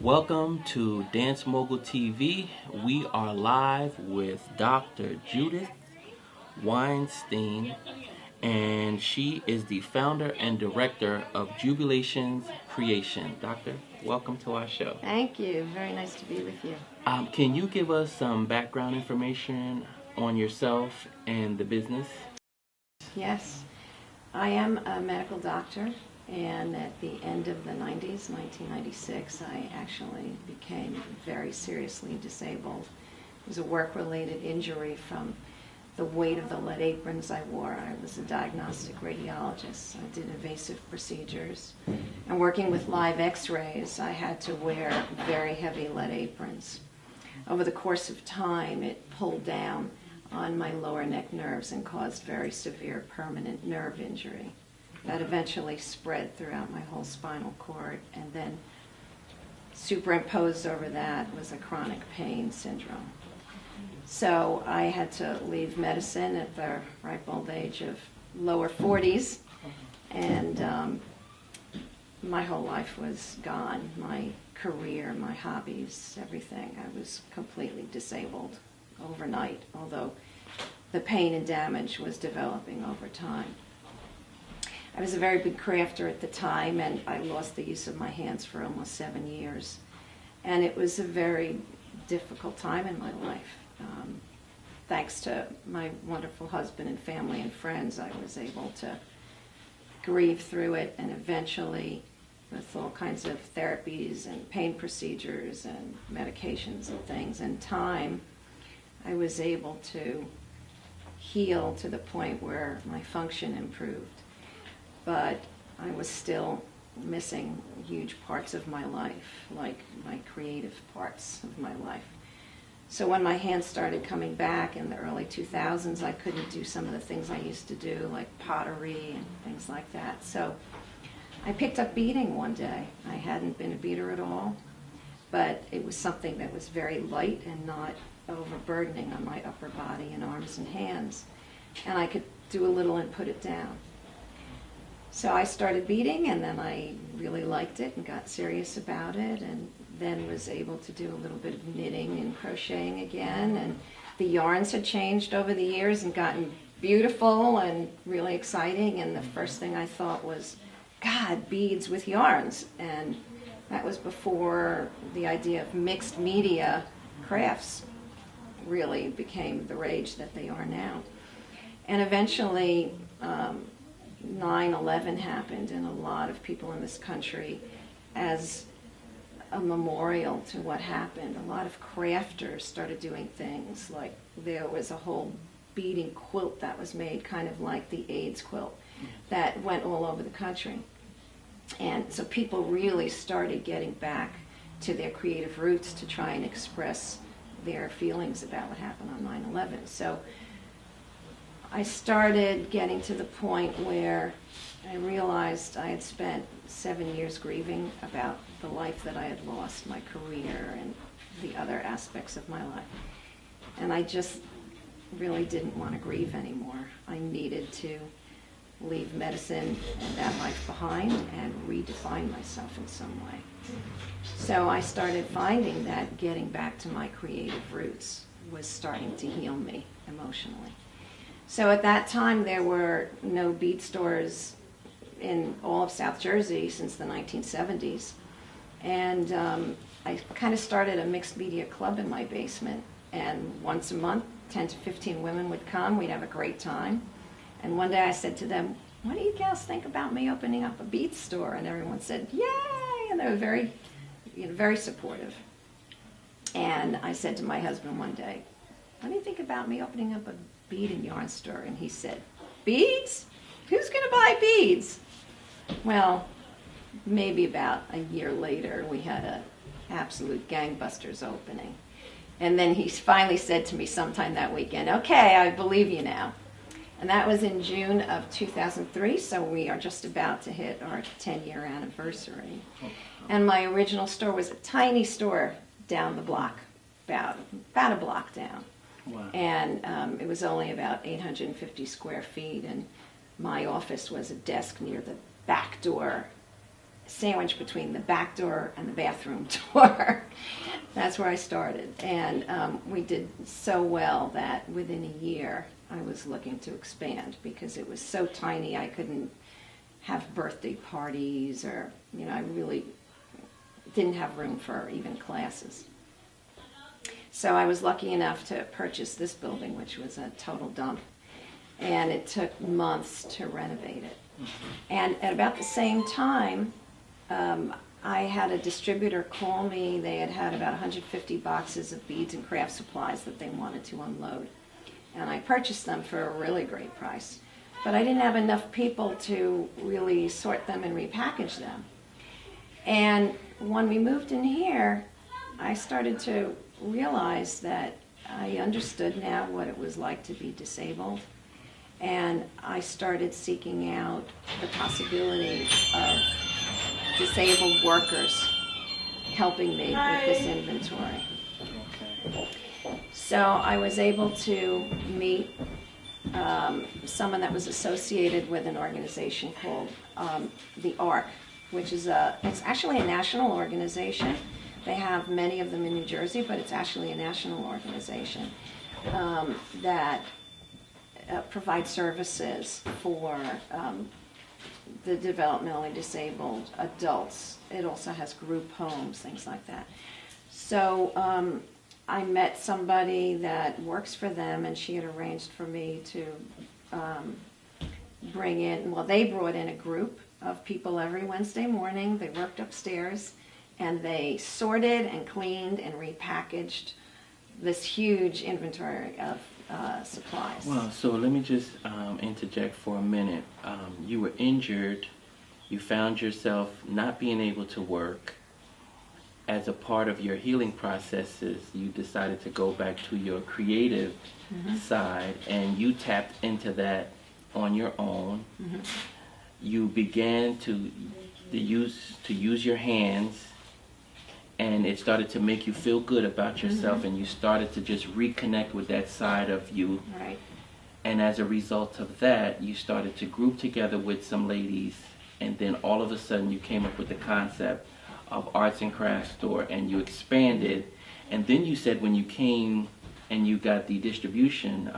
Welcome to Dance Mogul TV. We are live with Dr. Judith Weinstein, and she is the founder and director of Jubilation's Creation. Doctor, welcome to our show. Thank you. Very nice to be with you. Can you give us some background information on yourself and the business? Yes, I am a medical doctor, and at the end of the 90s, 1996, I actually became very seriously disabled. It was a work-related injury from the weight of the lead aprons I wore. I was a diagnostic radiologist. I did invasive procedures. And working with live x-rays, I had to wear very heavy lead aprons. Over the course of time, it pulled down on my lower neck nerves and caused very severe permanent nerve injury that eventually spread throughout my whole spinal cord, and then superimposed over that was a chronic pain syndrome. So I had to leave medicine at the ripe old age of lower 40s, and my whole life was gone. My career, my hobbies, everything. I was completely disabled overnight, although the pain and damage was developing over time. I was a very big crafter at the time, and I lost the use of my hands for almost 7 years. And it was a very difficult time in my life. Thanks to my wonderful husband and family and friends, I was able to grieve through it, and eventually, with all kinds of therapies and pain procedures and medications and things and time, I was able to heal to the point where my function improved. But I was still missing huge parts of my life, like my creative parts of my life. So when my hands started coming back in the early 2000s, I couldn't do some of the things I used to do, like pottery and things like that. So I picked up beading one day. I hadn't been a beader at all, but it was something that was very light and not overburdening on my upper body and arms and hands. And I could do a little and put it down. So I started beading, and then I really liked it and got serious about it, and then was able to do a little bit of knitting and crocheting again. And the yarns had changed over the years and gotten beautiful and really exciting. And the first thing I thought was, God, beads with yarns. And that was before the idea of mixed media crafts really became the rage that they are now. And eventually, 9/11 happened, and a lot of people in this country, as a memorial to what happened, a lot of crafters started doing things. Like there was a whole beading quilt that was made, kind of like the AIDS quilt, that went all over the country. And so people really started getting back to their creative roots to try and express their feelings about what happened on 9/11. So I started getting to the point where I realized I had spent 7 years grieving about the life that I had lost, my career and the other aspects of my life. And I just really didn't want to grieve anymore. I needed to leave medicine and that life behind and redefine myself in some way. So I started finding that getting back to my creative roots was starting to heal me emotionally. So at that time, there were no bead stores in all of South Jersey since the 1970s. And I kind of started a mixed media club in my basement. And once a month, 10 to 15 women would come. We'd have a great time. And one day I said to them, what do you guys think about me opening up a bead store? And everyone said, yay! And they were very, very supportive. And I said to my husband one day, what do you think about me opening up a bead and yarn store? And he said, beads? Who's going to buy beads? Well, maybe about a year later, we had an absolute gangbusters opening. And then he finally said to me sometime that weekend, okay, I believe you now. And that was in June of 2003, so we are just about to hit our 10-year anniversary. And my original store was a tiny store down the block, about a block down. Wow. And it was only about 850 square feet, and my office was a desk near the back door sandwiched between the back door and the bathroom door. That's where I started. And we did so well that within a year I was looking to expand because it was so tiny I couldn't have birthday parties, or, you know, I really didn't have room for even classes. So I was lucky enough to purchase this building, which was a total dump. And it took months to renovate it. And at about the same time, I had a distributor call me. They had had about 150 boxes of beads and craft supplies that they wanted to unload. And I purchased them for a really great price. But I didn't have enough people to really sort them and repackage them. And when we moved in here, I started to realize that I understood now what it was like to be disabled. And I started seeking out the possibility of disabled workers helping me with this inventory. Okay. So I was able to meet someone that was associated with an organization called the ARC, which is it's actually a national organization. They have many of them in New Jersey, but it's actually a national organization that provides services for the developmentally disabled adults. It also has group homes, things like that. So I met somebody that works for them, and she had arranged for me to bring in, well, they brought in a group of people every Wednesday morning. They worked upstairs, and they sorted and cleaned and repackaged this huge inventory of supplies. Well, so let me just interject for a minute. You were injured. You found yourself not being able to work. As a part of your healing processes, you decided to go back to your creative side, and you tapped into that on your own. You began to use your hands, and it started to make you feel good about yourself, and you started to just reconnect with that side of you. Right. And as a result of that, you started to group together with some ladies, and then all of a sudden you came up with the concept of arts and crafts store, and you expanded. And then you said when you came and you got the distribution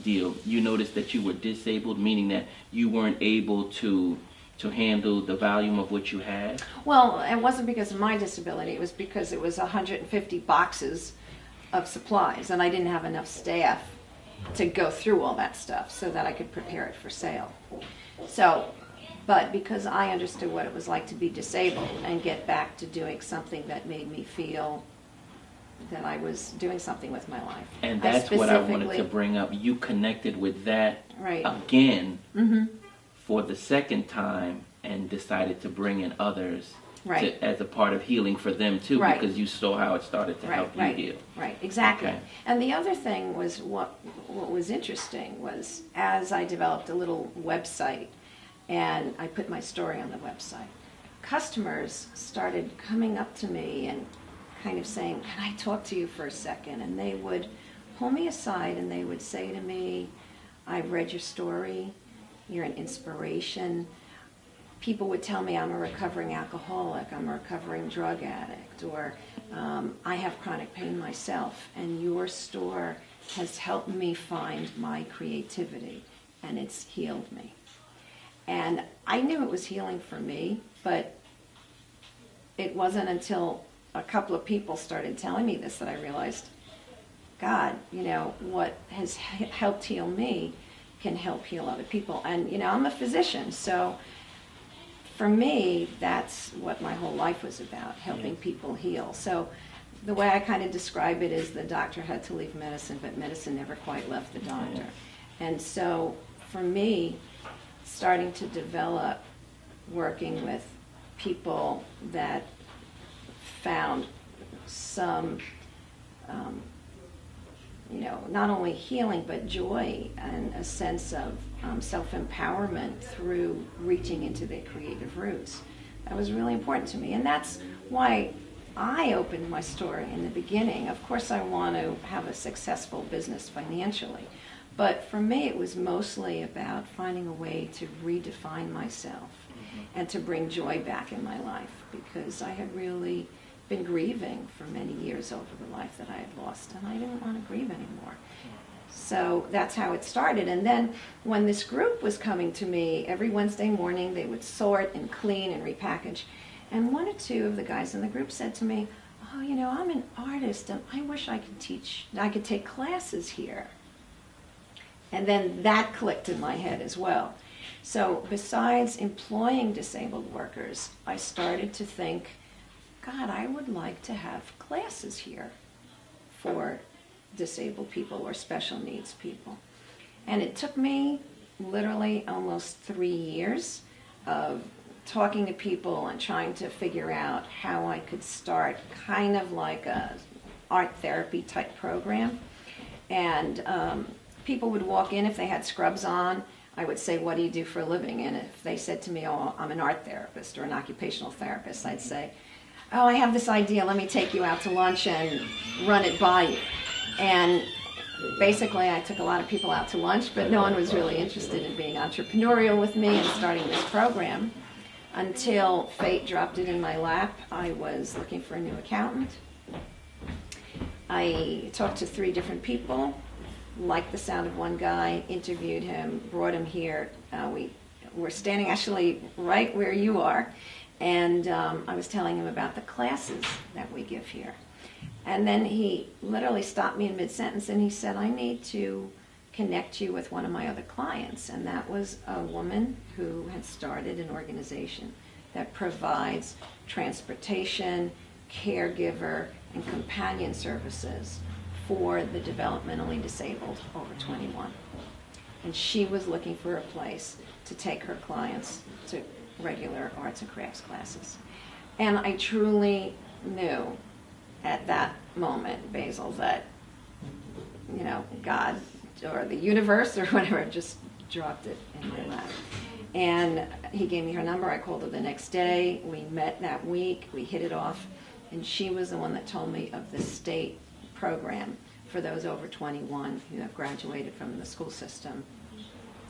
deal, you noticed that you were disabled, meaning that you weren't able to handle the volume of what you had? Well, it wasn't because of my disability. It was because it was 150 boxes of supplies, and I didn't have enough staff to go through all that stuff so that I could prepare it for sale. So, but because I understood what it was like to be disabled and get back to doing something that made me feel that I was doing something with my life. And that's what I wanted to bring up. You connected with that again for the second time and decided to bring in others as a part of healing for them too, because you saw how it started to help you heal. Right, exactly. Okay. And the other thing was what was interesting was as I developed a little website and I put my story on the website, customers started coming up to me and kind of saying, "Can I talk to you for a second?" And they would pull me aside and they would say to me, "I've read your story, you're an inspiration." People would tell me I'm a recovering alcoholic, I'm a recovering drug addict, or I have chronic pain myself, and your store has helped me find my creativity, and it's healed me. And I knew it was healing for me, but it wasn't until a couple of people started telling me this that I realized, God, you know, what has helped heal me can help heal other people. And, you know, I'm a physician, so for me, that's what my whole life was about, helping people heal. So the way I kind of describe it is the doctor had to leave medicine, but medicine never quite left the doctor. And so for me, starting to develop working with people that found some, you know, not only healing, but joy and a sense of self-empowerment through reaching into their creative roots. That was really important to me. And that's why I opened my store in the beginning. Of course, I want to have a successful business financially. But for me, it was mostly about finding a way to redefine myself and to bring joy back in my life, because I had really been grieving for many years over the life that I had lost, and I didn't want to grieve anymore. So that's how it started. And then when this group was coming to me, every Wednesday morning they would sort and clean and repackage. And one or two of the guys in the group said to me, "Oh, you know, I'm an artist and I wish I could take classes here." And then that clicked in my head as well. So besides employing disabled workers, I started to think, God, I would like to have classes here for disabled people or special needs people. And it took me literally almost 3 years of talking to people and trying to figure out how I could start kind of like a art therapy type program. And people would walk in if they had scrubs on. I would say, "What do you do for a living?" And if they said to me, "Oh, I'm an art therapist or an occupational therapist," I'd say, "Oh, I have this idea. Let me take you out to lunch and run it by you." And basically, I took a lot of people out to lunch, but no one was really interested in being entrepreneurial with me and starting this program until fate dropped it in my lap. I was looking for a new accountant. I talked to 3 different people, liked the sound of one guy, interviewed him, brought him here. We were standing actually right where you are, and I was telling him about the classes that we give here. And then he literally stopped me in mid-sentence and he said, "I need to connect you with one of my other clients." And that was a woman who had started an organization that provides transportation, caregiver, and companion services for the developmentally disabled over 21. And she was looking for a place to take her clients to regular arts and crafts classes. And I truly knew at that moment, Basil, that, you know, God or the universe or whatever just dropped it in my lap. And he gave me her number. I called her the next day. We met that week. We hit it off. And she was the one that told me of the state program for those over 21 who have graduated from the school system,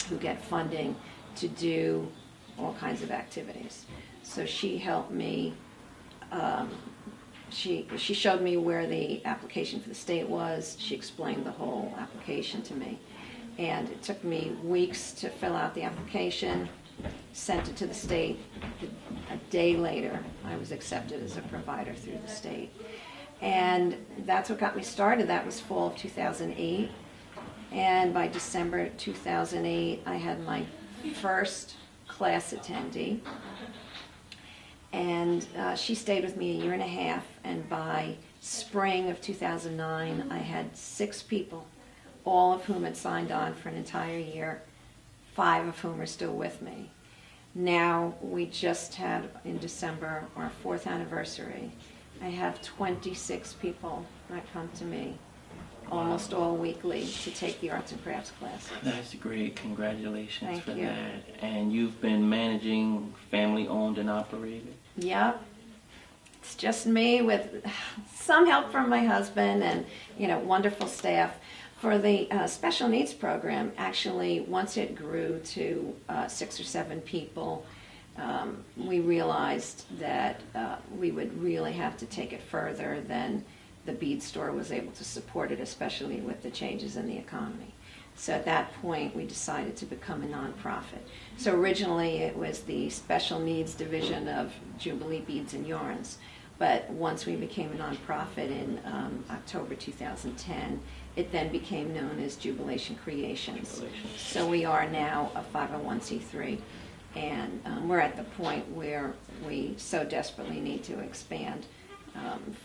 who get funding to do all kinds of activities. So she helped me. She showed me where the application for the state was. She explained the whole application to me. And it took me weeks to fill out the application, sent it to the state. A day later, I was accepted as a provider through the state. And that's what got me started. That was fall of 2008. And by December 2008, I had my first class attendee. And she stayed with me a year and a half, and by spring of 2009, I had 6 people, all of whom had signed on for an entire year, 5 of whom are still with me. Now, we just had, in December, our 4th anniversary. I have 26 people that come to me almost all weekly to take the arts and crafts classes. That's great. Congratulations Thank for you. that. And you've been managing family-owned and operated? Yep. It's just me with some help from my husband and, you know, wonderful staff. For the special needs program, actually, once it grew to 6 or 7 people, we realized that we would really have to take it further than the bead store was able to support it, especially with the changes in the economy. So at that point, we decided to become a nonprofit. So originally, it was the special needs division of Jubilee Beads and Yarns. But once we became a nonprofit in October 2010, it then became known as Jubilation Creations. Jubilation. So we are now a 501c3. And we're at the point where we so desperately need to expand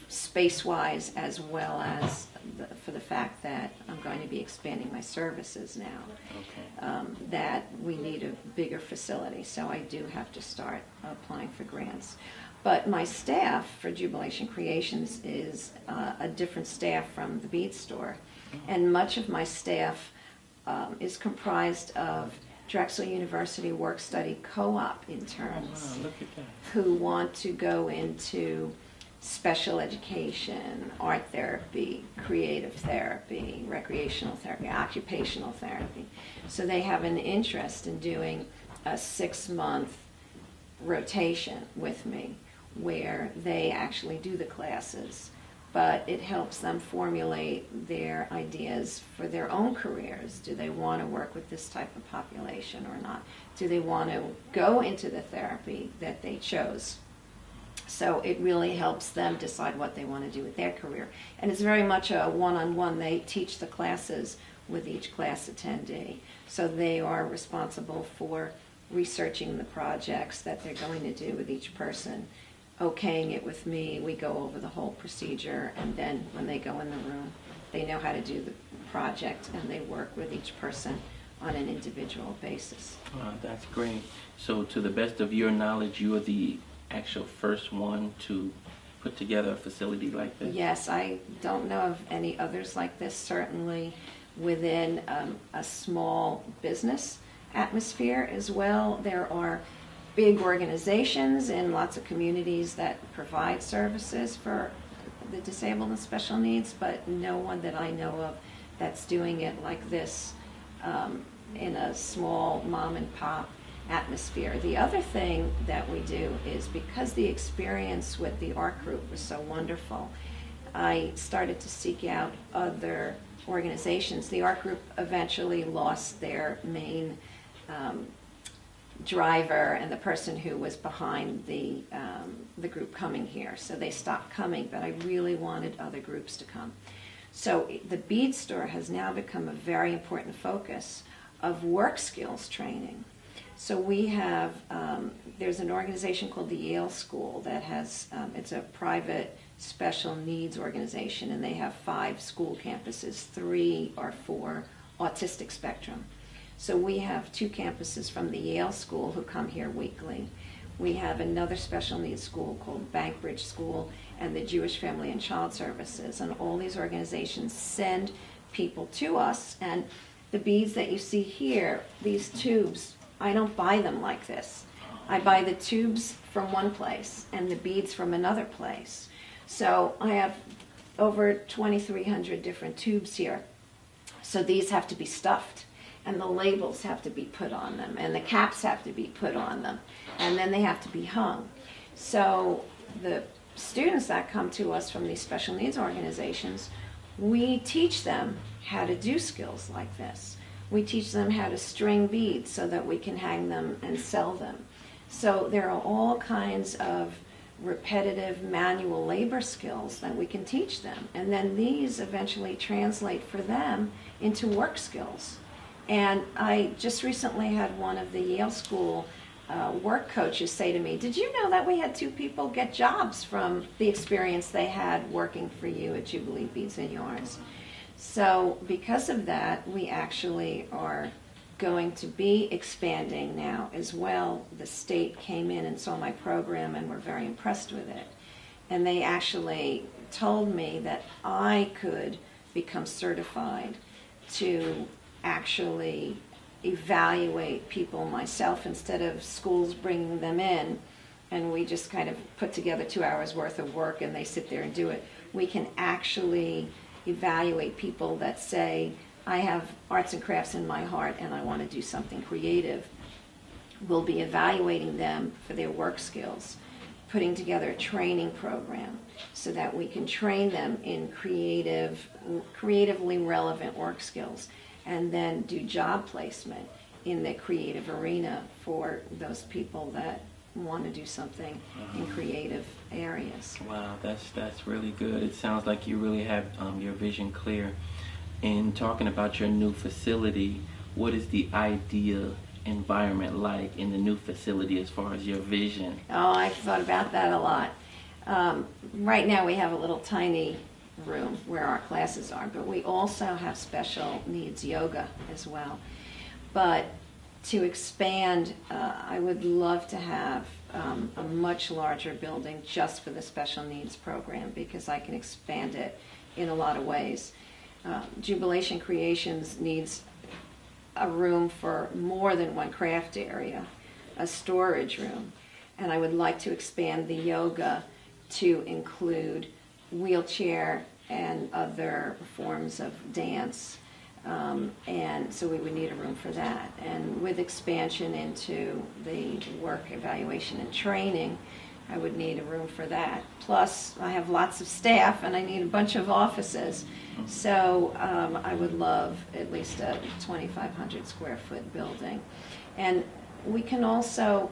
space-wise, as well as for the fact that I'm going to be expanding my services now, Okay. that we need a bigger facility. So I do have to start applying for grants. But my staff for Jubilation Creations is a different staff from the bead store. And much of my staff is comprised of Drexel University Work-Study Co-op interns. Oh, wow, look at that. Who want to go into special education, art therapy, creative therapy, recreational therapy, occupational therapy. So they have an interest in doing a 6-month rotation with me where they actually do the classes, but it helps them formulate their ideas for their own careers. Do they want to work with this type of population or not? Do they want to go into the therapy that they chose? So it really helps them decide what they want to do with their career. And it's very much a one-on-one. They teach the classes with each class attendee. So they are responsible for researching the projects that they're going to do with each person, okaying it with me. We go over the whole procedure, and then when they go in the room, they know how to do the project, and they work with each person on an individual basis. That's great. So to the best of your knowledge, you are the actual first one to put together a facility like this? Yes, I don't know of any others like this, certainly within a small business atmosphere as well. There are big organizations in lots of communities that provide services for the disabled and special needs, but no one that I know of that's doing it like this in a small mom and pop atmosphere. The other thing that we do is, because the experience with the art group was so wonderful, I started to seek out other organizations. The art group eventually lost their main driver and the person who was behind the group coming here. So they stopped coming, but I really wanted other groups to come. So the bead store has now become a very important focus of work skills training. So we have, there's an organization called the Yale School that has, it's a private special needs organization, and they have 5 school campuses. 3 are for autistic spectrum. So we have 2 campuses from the Yale School who come here weekly. We have another special needs school called Bankbridge School and the Jewish Family and Child Services. And all these organizations send people to us. And the beads that you see here, these tubes, I don't buy them like this. I buy the tubes from one place and the beads from another place. So I have over 2,300 different tubes here. So these have to be stuffed, and the labels have to be put on them, and the caps have to be put on them, and then they have to be hung. So the students that come to us from these special needs organizations, we teach them how to do skills like this. We teach them how to string beads so that we can hang them and sell them. So there are all kinds of repetitive manual labor skills that we can teach them. And then these eventually translate for them into work skills. And I just recently had one of the Yale School work coaches say to me, "Did you know that we had 2 people get jobs from the experience they had working for you at Jubilee Beads and Yarns?" So because of that, we actually are going to be expanding now as well. The state came in and saw my program and were very impressed with it. And they actually told me that I could become certified to actually evaluate people myself instead of schools bringing them in and we just kind of put together 2 hours worth of work and they sit there and do it. We can actually evaluate people that say, "I have arts and crafts in my heart and I want to do something creative." We'll be evaluating them for their work skills, putting together a training program so that we can train them in creatively relevant work skills, and then do job placement in the creative arena for those people that want to do something in creative areas. Wow, that's really good. It sounds like you really have your vision clear. In talking about your new facility, what is the ideal environment like in the new facility as far as your vision? Oh, I've thought about that a lot. Right now we have a little tiny room where our classes are, but we also have special needs yoga as well. But to expand, I would love to have a much larger building just for the special needs program, because I can expand it in a lot of ways. Jubilation Creations needs a room for more than one craft area, a storage room, and I would like to expand the yoga to include wheelchair and other forms of dance, And so we would need a room for that. And with expansion into the work evaluation and training, I would need a room for that. Plus, I have lots of staff, and I need a bunch of offices. So I would love at least a 2,500 square foot building. And we can also,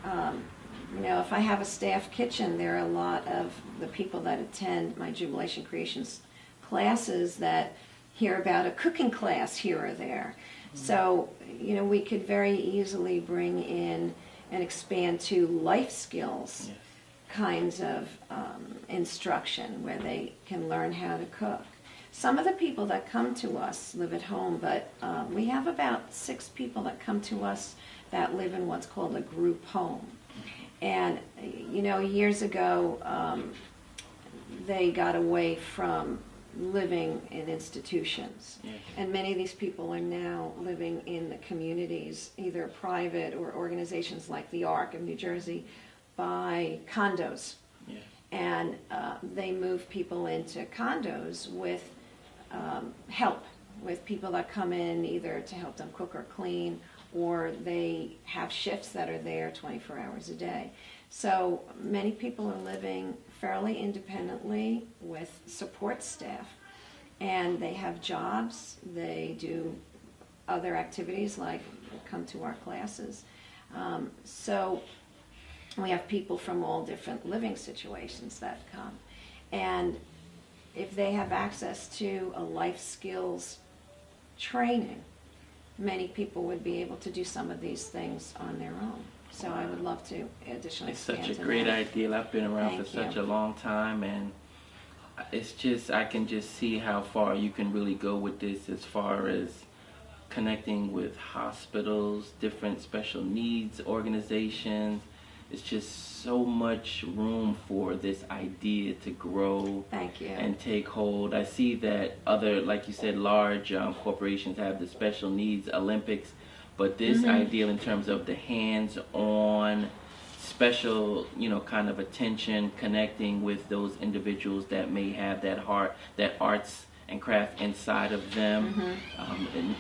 if I have a staff kitchen, there are a lot of the people that attend my Jubilation Creations classes that hear about a cooking class here or there. So, we could very easily bring in and expand to life skills kinds of instruction where they can learn how to cook. Some of the people that come to us live at home, but we have about 6 people that come to us that live in what's called a group home. And, years ago, they got away from living in institutions. Yes. And many of these people are now living in the communities, either private or organizations like the ARC of New Jersey, buy condos. Yes. And they move people into condos with help, with people that come in either to help them cook or clean, or they have shifts that are there 24 hours a day. So many people are living fairly independently with support staff, and they have jobs, they do other activities like come to our classes. So we have people from all different living situations that come. And if they have access to a life skills training, many people would be able to do some of these things on their own. So I would love to additionally expand It's such a to great that. idea. I've been around for Thank such you. a long time, and it's just, I can just see how far you can really go with this as far as connecting with hospitals, different special needs organizations. It's just so much room for this idea to grow Thank you. and take hold. I see that other, like you said, large corporations have the special needs Olympics, but this idea in terms of the hands-on, special, kind of attention, connecting with those individuals that may have that heart, that arts and craft inside of them,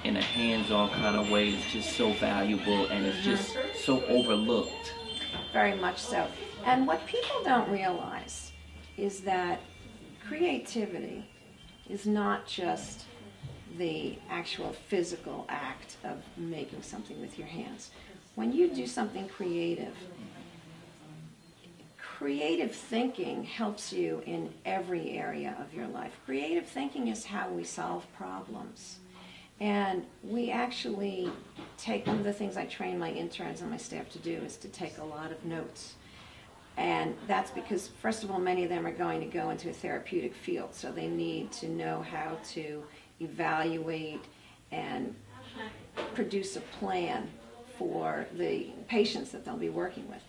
in a hands-on kind of way, is just so valuable, and it's just so overlooked. Very much so. And what people don't realize is that creativity is not just the actual physical act of making something with your hands. When you do something creative, creative thinking helps you in every area of your life. Creative thinking is how we solve problems. And we actually take, one of the things I train my interns and my staff to do is to take a lot of notes. And that's because, first of all, many of them are going to go into a therapeutic field, so they need to know how to evaluate and produce a plan for the patients that they'll be working with.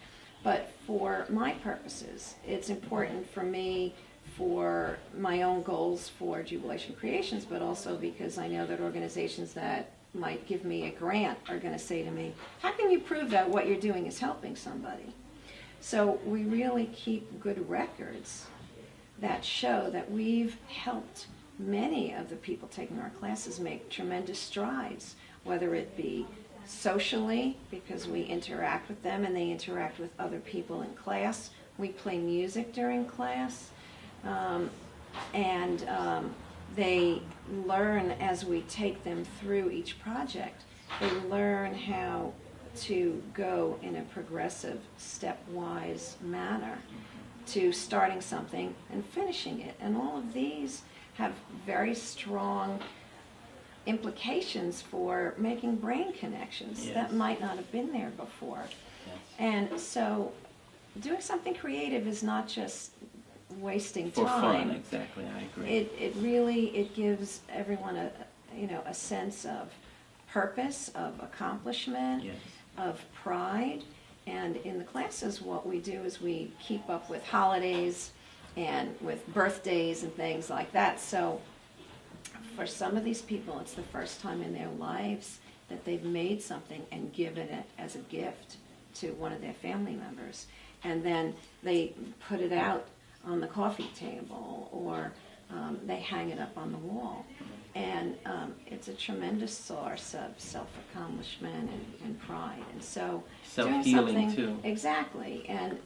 But for my purposes, it's important for me for my own goals for Jubilation Creations, but also because I know that organizations that might give me a grant are going to say to me, how can you prove that what you're doing is helping somebody? So we really keep good records that show that we've helped many of the people taking our classes make tremendous strides, whether it be socially, because we interact with them and they interact with other people in class. We play music during class. And they learn as we take them through each project. They learn how to go in a progressive, stepwise manner to starting something and finishing it. And all of these have very strong implications for making brain connections that might not have been there before. Yes. And so doing something creative is not just wasting For time. fun, exactly, I agree. It really gives everyone a sense of purpose, of accomplishment, Yes. of pride. And in the classes, what we do is we keep up with holidays and with birthdays and things like that. So for some of these people, it's the first time in their lives that they've made something and given it as a gift to one of their family members. And then they put it out on the coffee table, or they hang it up on the wall. And it's a tremendous source of self-accomplishment and pride. And so doing Self-healing, something, too. exactly. And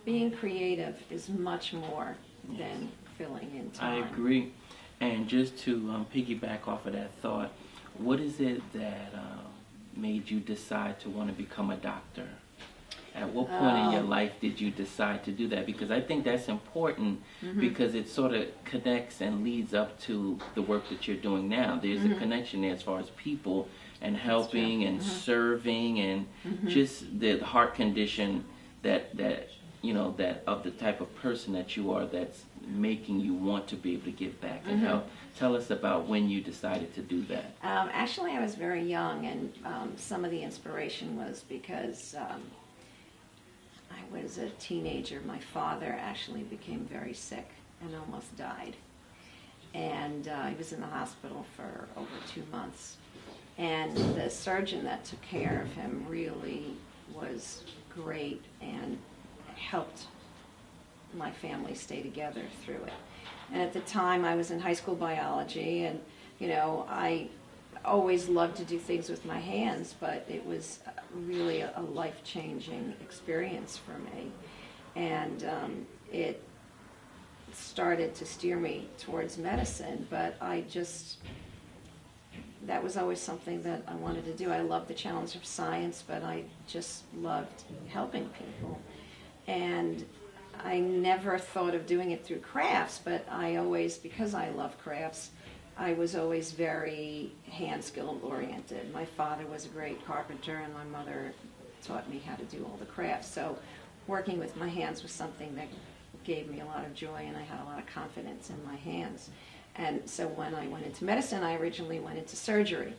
being creative is much more than filling in time. I agree. And just to piggyback off of that thought, what is it that made you decide to want to become a doctor? At what point in your life did you decide to do that? Because I think that's important, because it sort of connects and leads up to the work that you're doing now. There's a connection there as far as people and helping and serving and just the heart condition that you know, that of the type of person that you are, that's making you want to be able to give back and help. Tell us about when you decided to do that. Actually, I was very young, and some of the inspiration was because I was a teenager. My father actually became very sick and almost died. And he was in the hospital for over 2 months. And the surgeon that took care of him really was great and helped my family stay together through it. And at the time, I was in high school biology, and you know, I always loved to do things with my hands, but it was really a life-changing experience for me. And it started to steer me towards medicine, but that was always something that I wanted to do. I loved the challenge of science, but I just loved helping people. And I never thought of doing it through crafts, but I always, because I love crafts, I was always very hand-skill oriented. My father was a great carpenter, and my mother taught me how to do all the crafts. So working with my hands was something that gave me a lot of joy, and I had a lot of confidence in my hands. And so when I went into medicine, I originally went into surgery.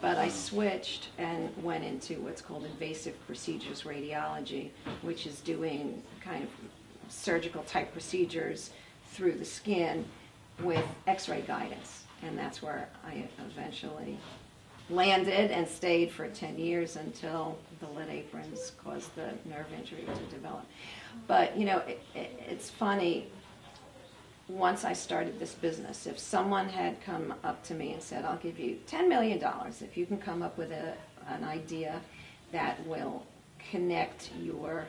But I switched and went into what's called invasive procedures radiology, which is doing kind of surgical type procedures through the skin with x-ray guidance. And that's where I eventually landed and stayed for 10 years until the lead aprons caused the nerve injury to develop. But, you know, it's funny. Once I started this business, if someone had come up to me and said, I'll give you $10 million if you can come up with an idea that will connect your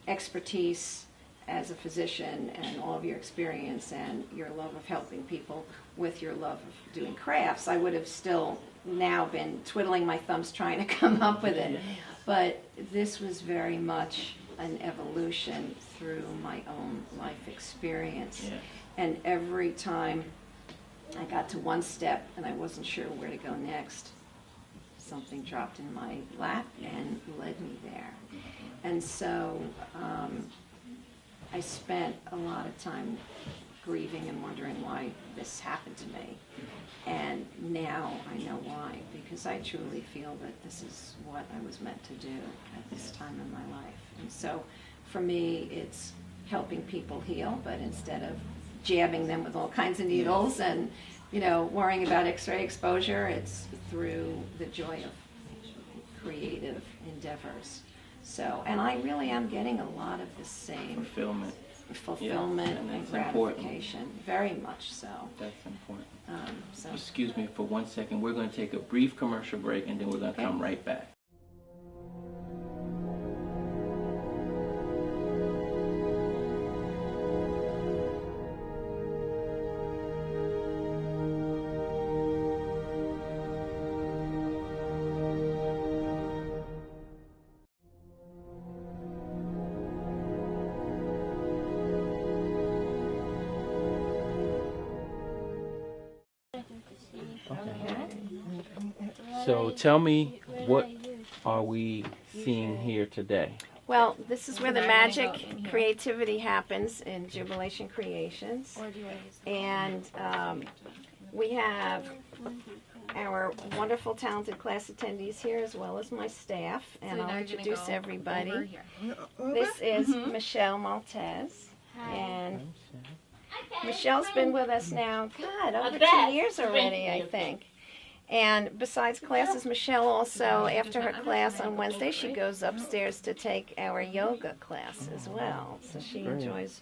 expertise as a physician and all of your experience and your love of helping people with your love of doing crafts, I would have still now been twiddling my thumbs trying to come up with it. But this was very much an evolution through my own life experience. Yeah. And every time I got to one step and I wasn't sure where to go next, something dropped in my lap and led me there. And so I spent a lot of time grieving and wondering why this happened to me. And now I know why, because I truly feel that this is what I was meant to do at this time in my life. And so for me, it's helping people heal, but instead of jabbing them with all kinds of needles and, you know, worrying about x-ray exposure, it's through the joy of creative endeavors. So, and I really am getting a lot of the same fulfillment and gratification, important. Very much so. That's important. So. Excuse me for 1 second. We're going to take a brief commercial break, and then we're going to come right back. So tell me, what are we seeing here today? Well, this is where the magic creativity happens in Jubilation Creations. And we have our wonderful, talented class attendees here, as well as my staff. And I'll introduce everybody. This is Michelle Maltese. And Michelle's been with us now, God, over 2 years already, I think. And besides classes, Michelle also, after her class on Wednesday, she goes upstairs to take our yoga class as well. So she enjoys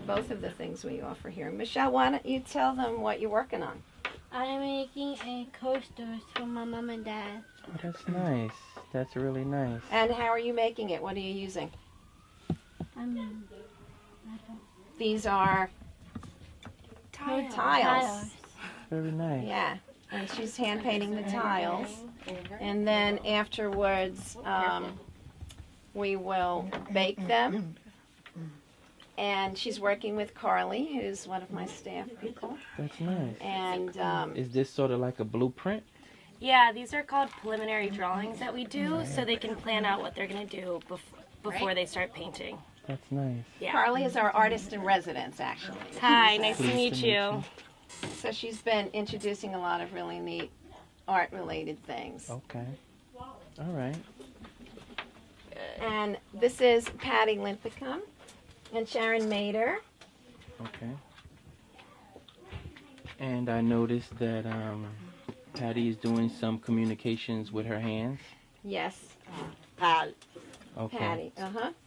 both of the things we offer here. Michelle, why don't you tell them what you're working on? I'm making a coasters for my mom and dad. Oh, that's nice. That's really nice. And how are you making it? What are you using? These are tiles. Very nice. Yeah. And she's hand painting the tiles. And then afterwards, we will bake them. And she's working with Carly, who's one of my staff people. That's nice. And Is this sort of like a blueprint? Yeah, these are called preliminary drawings that we do so they can plan out what they're going to do before they start painting. That's nice. Yeah. Carly is our artist in residence, actually. Hi, nice to Pleased meet to meet you. you. So she's been introducing a lot of really neat art-related things. Okay. All right. And this is Patty Linthicum and Sharon Mader. Okay. And I noticed that Patty is doing some communications with her hands. Yes, Patty. Okay. Patty.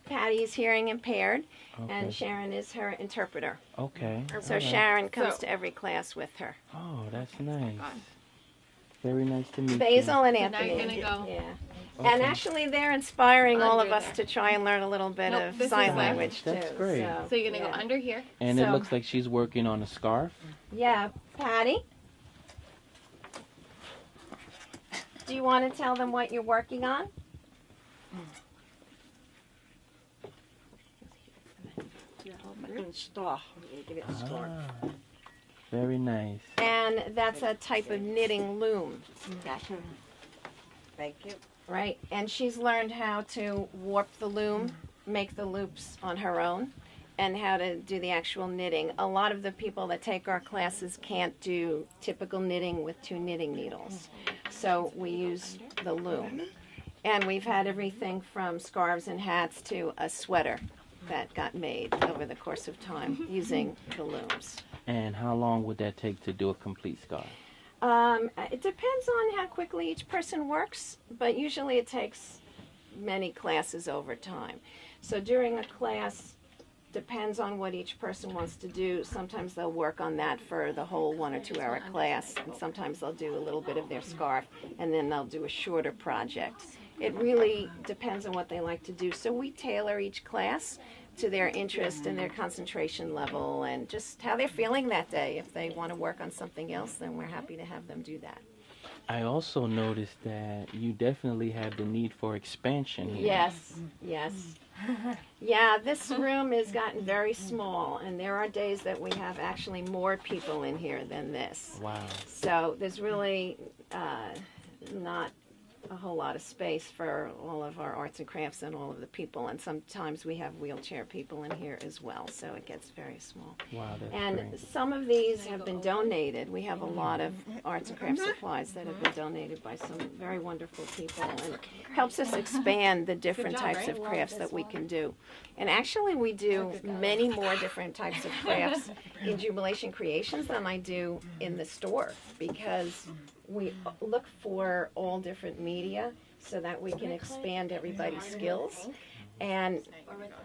Patty is hearing impaired, Okay. and Sharon is her interpreter. Okay. So all right. Sharon comes to every class with her. Oh, that's nice. Very nice to meet Basil and now Anthony. you're gonna go. Yeah. Okay. And actually, they're inspiring all of Under us there. to try and learn a little bit Nope, of this is sign left. language too. That's great. So you're gonna yeah. go under here. And it So- looks like she's working on a scarf. Yeah, Patty. Do you want to tell them what you're working on? Star. Give it a star. Ah, very nice. And that's a type of knitting loom, Thank you. right? And she's learned how to warp the loom, make the loops on her own, and how to do the actual knitting. A lot of the people that take our classes can't do typical knitting with 2 knitting needles. So we use the loom. And we've had everything from scarves and hats to a sweater that got made over the course of time using the looms. And how long would that take to do a complete scarf? It depends on how quickly each person works, but usually it takes many classes over time. So during a class, depends on what each person wants to do. Sometimes they'll work on that for the whole 1 or 2 hour class, and sometimes they'll do a little bit of their scarf, and then they'll do a shorter project. It really depends on what they like to do. So we tailor each class to their interest and their concentration level and just how they're feeling that day. If they want to work on something else, then we're happy to have them do that. I also noticed that you definitely have the need for expansion here. Yes, yes. Yeah, this room has gotten very small, and there are days that we have actually more people in here than this. Wow. So there's really not a whole lot of space for all of our arts and crafts and all of the people, and sometimes we have wheelchair people in here as well, so it gets very small. Wow, that's And great. some of these have been donated. We have a lot of arts and craft supplies that have been donated by some very wonderful people, and it helps us expand the different job, types right? of crafts that we can do. And actually, we do many more different types of crafts in Jubilation Creations than I do in the store, because we look for all different media so that we can expand everybody's skills and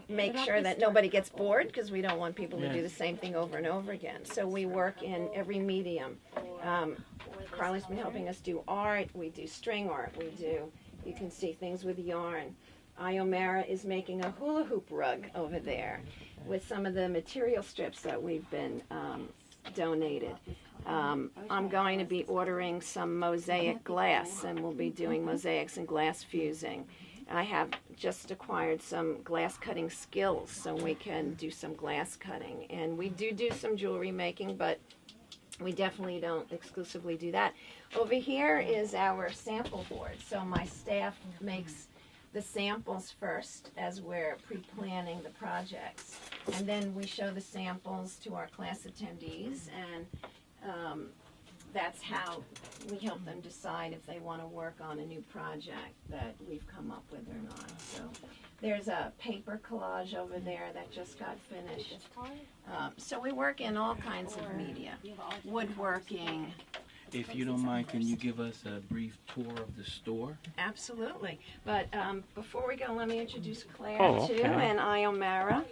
make sure that nobody gets bored, because we don't want people to do the same thing over and over again. So we work in every medium. Carly's been helping us do art. We do string art. We do, you can see things with yarn. Iomara is making a hula hoop rug over there with some of the material strips that we've been donated. I'm going to be ordering some mosaic glass, and we'll be doing mosaics and glass fusing. I have just acquired some glass cutting skills, so we can do some glass cutting. And we do some jewelry making, but we definitely don't exclusively do that. Over here is our sample board. So my staff makes the samples first as we're pre-planning the projects. And then we show the samples to our class attendees, and that's how we help them decide if they want to work on a new project that we've come up with or not. So there's a paper collage over there that just got finished. So we work in all kinds of media, woodworking. If you don't mind, can you give us a brief tour of the store? Absolutely. But before we go, let me introduce Claire, Oh, too, okay. and Iomara.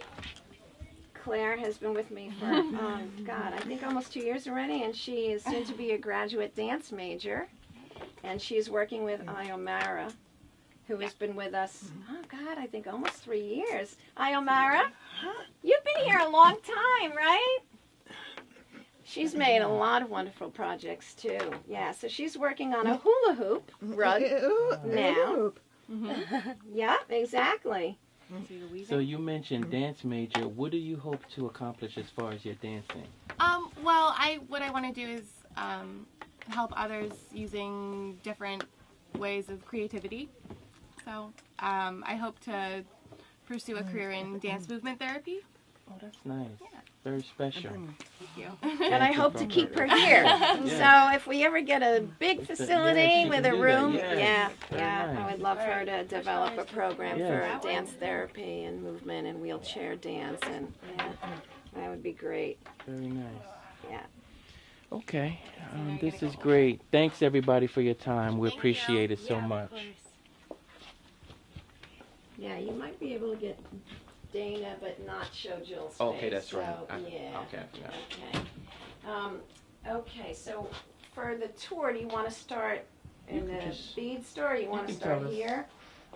Claire has been with me for, God, I think almost 2 years already, and she is soon to be a graduate dance major. And she's working with Iomara, who has been with us, oh God, I think almost 3 years. Iomara, you've been here a long time, right? She's made a lot of wonderful projects too. Yeah, so she's working on a hula hoop rug now. Yeah, exactly. So you mentioned dance major. What do you hope to accomplish as far as your dancing? Well, what I want to do is help others using different ways of creativity. So I hope to pursue a career in dance movement therapy. Oh, that's nice. Yeah. Very special. Thank you. And I hope to keep her here. So if we ever get a big facility with a room, I would love her to develop a program for dance therapy and movement and wheelchair dance, and that would be great. Very nice. Yeah. Okay, this is great. Thanks everybody for your time. We appreciate it so much. Yeah, you might be able to get Dana, but not show Jill's face. Okay, that's right. So, okay, so for the tour, do you want to start in the bead store, or you want to start here?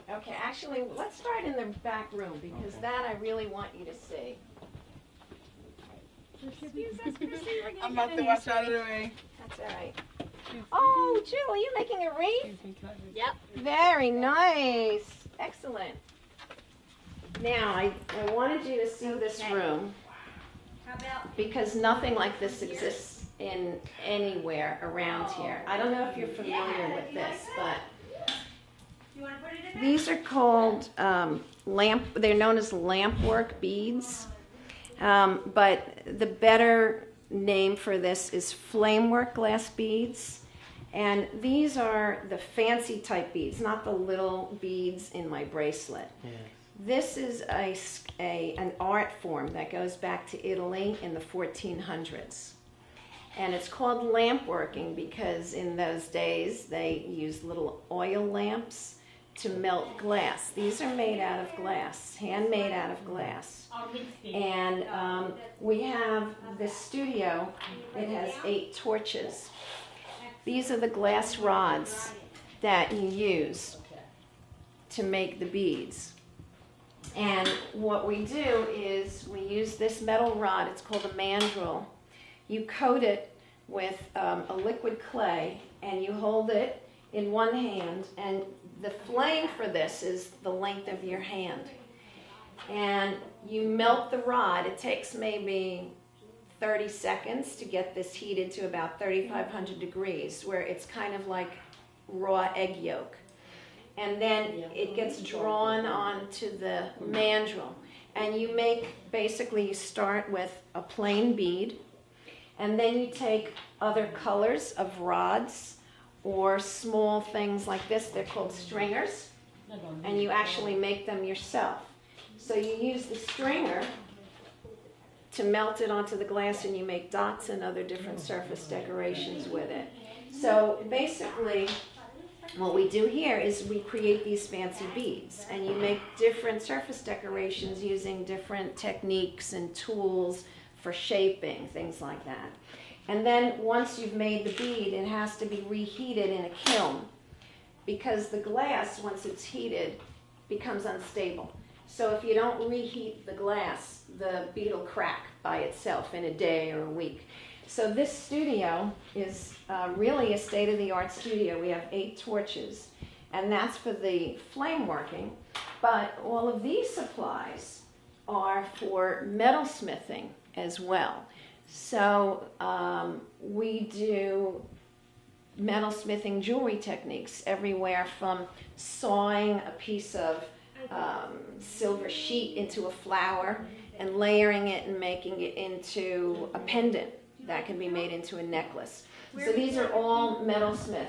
Okay, actually, let's start in the back room, because that I really want you to see. I'm about to watch out of the way. That's all right. Oh, Jill, are you making a wreath? Yep. Very nice. Excellent. Now, I wanted you to see this room, because nothing like this exists in anywhere around here. I don't know if you're familiar with this, but these are called they're known as lampwork beads, but the better name for this is flamework glass beads. And these are the fancy type beads, not the little beads in my bracelet. Yeah. This is an art form that goes back to Italy in the 1400s. And it's called lampworking because in those days they used little oil lamps to melt glass. These are made out of glass, handmade out of glass. And we have this studio. It has 8 torches. These are the glass rods that you use to make the beads. And what we do is we use this metal rod. It's called a mandrel. You coat it with a liquid clay, and you hold it in one hand, and the flame for this is the length of your hand. And you melt the rod. It takes maybe 30 seconds to get this heated to about 3,500 degrees, where it's kind of like raw egg yolk. And then it gets drawn onto the mandrel. And you basically you start with a plain bead, and then you take other colors of rods or small things like this. They're called stringers, and you actually make them yourself. So you use the stringer to melt it onto the glass, and you make dots and other different surface decorations with it. So basically, what we do here is we create these fancy beads, and you make different surface decorations using different techniques and tools for shaping, things like that. And then once you've made the bead, it has to be reheated in a kiln, because the glass, once it's heated, becomes unstable. So if you don't reheat the glass, the bead will crack by itself in a day or a week. So this studio is really a state-of-the-art studio. We have 8 torches, and that's for the flame working. But all of these supplies are for metalsmithing as well. So we do metalsmithing jewelry techniques everywhere from sawing a piece of silver sheet into a flower and layering it and making it into a pendant that can be made into a necklace. So these are all metalsmith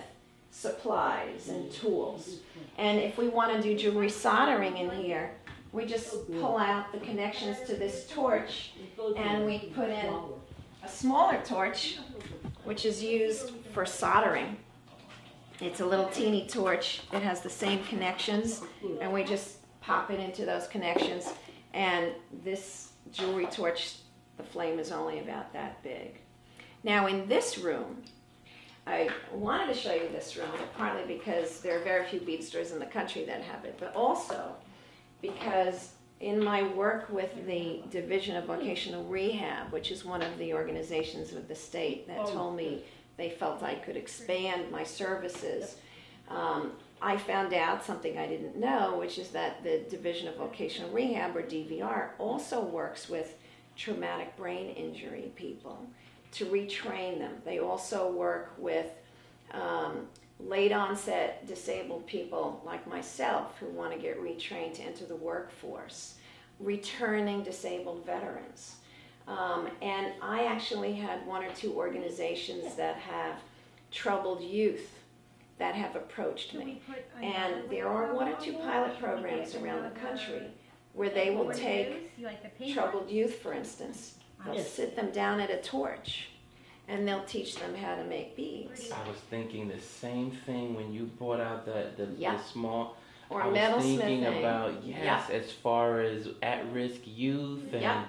supplies and tools. And if we want to do jewelry soldering in here, we just pull out the connections to this torch, and we put in a smaller torch, which is used for soldering. It's a little teeny torch. It has the same connections, and we just pop it into those connections, and this jewelry torch, the flame is only about that big. Now in this room, I wanted to show you this room, partly because there are very few bead stores in the country that have it, but also because in my work with the Division of Vocational Rehab, which is one of the organizations of the state that told me they felt I could expand my services, I found out something I didn't know, which is that the Division of Vocational Rehab, or DVR, also works with traumatic brain injury people to retrain them. They also work with late onset disabled people like myself who want to get retrained to enter the workforce, returning disabled veterans. And I actually had one or two organizations that have troubled youth that have approached me. And there are one or two pilot programs around the country where they will take troubled youth, for instance. They'll sit them down at a torch and they'll teach them how to make beads. I was thinking the same thing when you brought out the small. Or I was metal thinking smithing. about, as far as at-risk youth and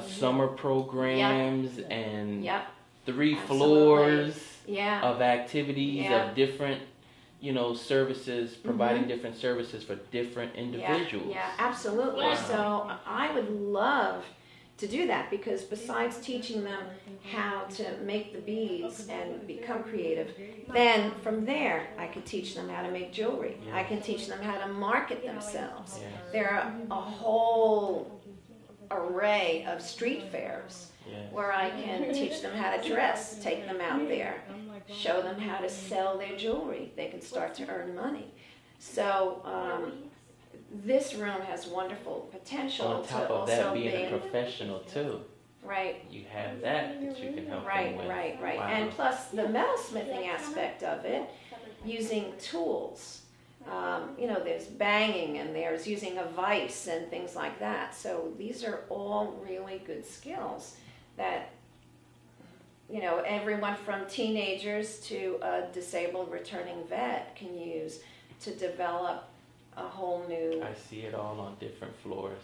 summer programs and 3 floors of activities of different, services, providing different services for different individuals. Yeah, absolutely. Wow. So I would love to do that, because besides teaching them how to make the beads and become creative, then from there I could teach them how to make jewelry. Yeah. I can teach them how to market themselves. Yes. There are a whole array of street fairs where I can teach them how to dress, take them out there, show them how to sell their jewelry. They can start to earn money. So this room has wonderful potential. On top to of that, also being a professional too. Right. You have that you can help them with. Right. Wow. And plus the metalsmithing aspect of it, using tools. There's banging and there's using a vise and things like that. So these are all really good skills that, everyone from teenagers to a disabled returning vet can use to develop a whole new... I see it all on different floors.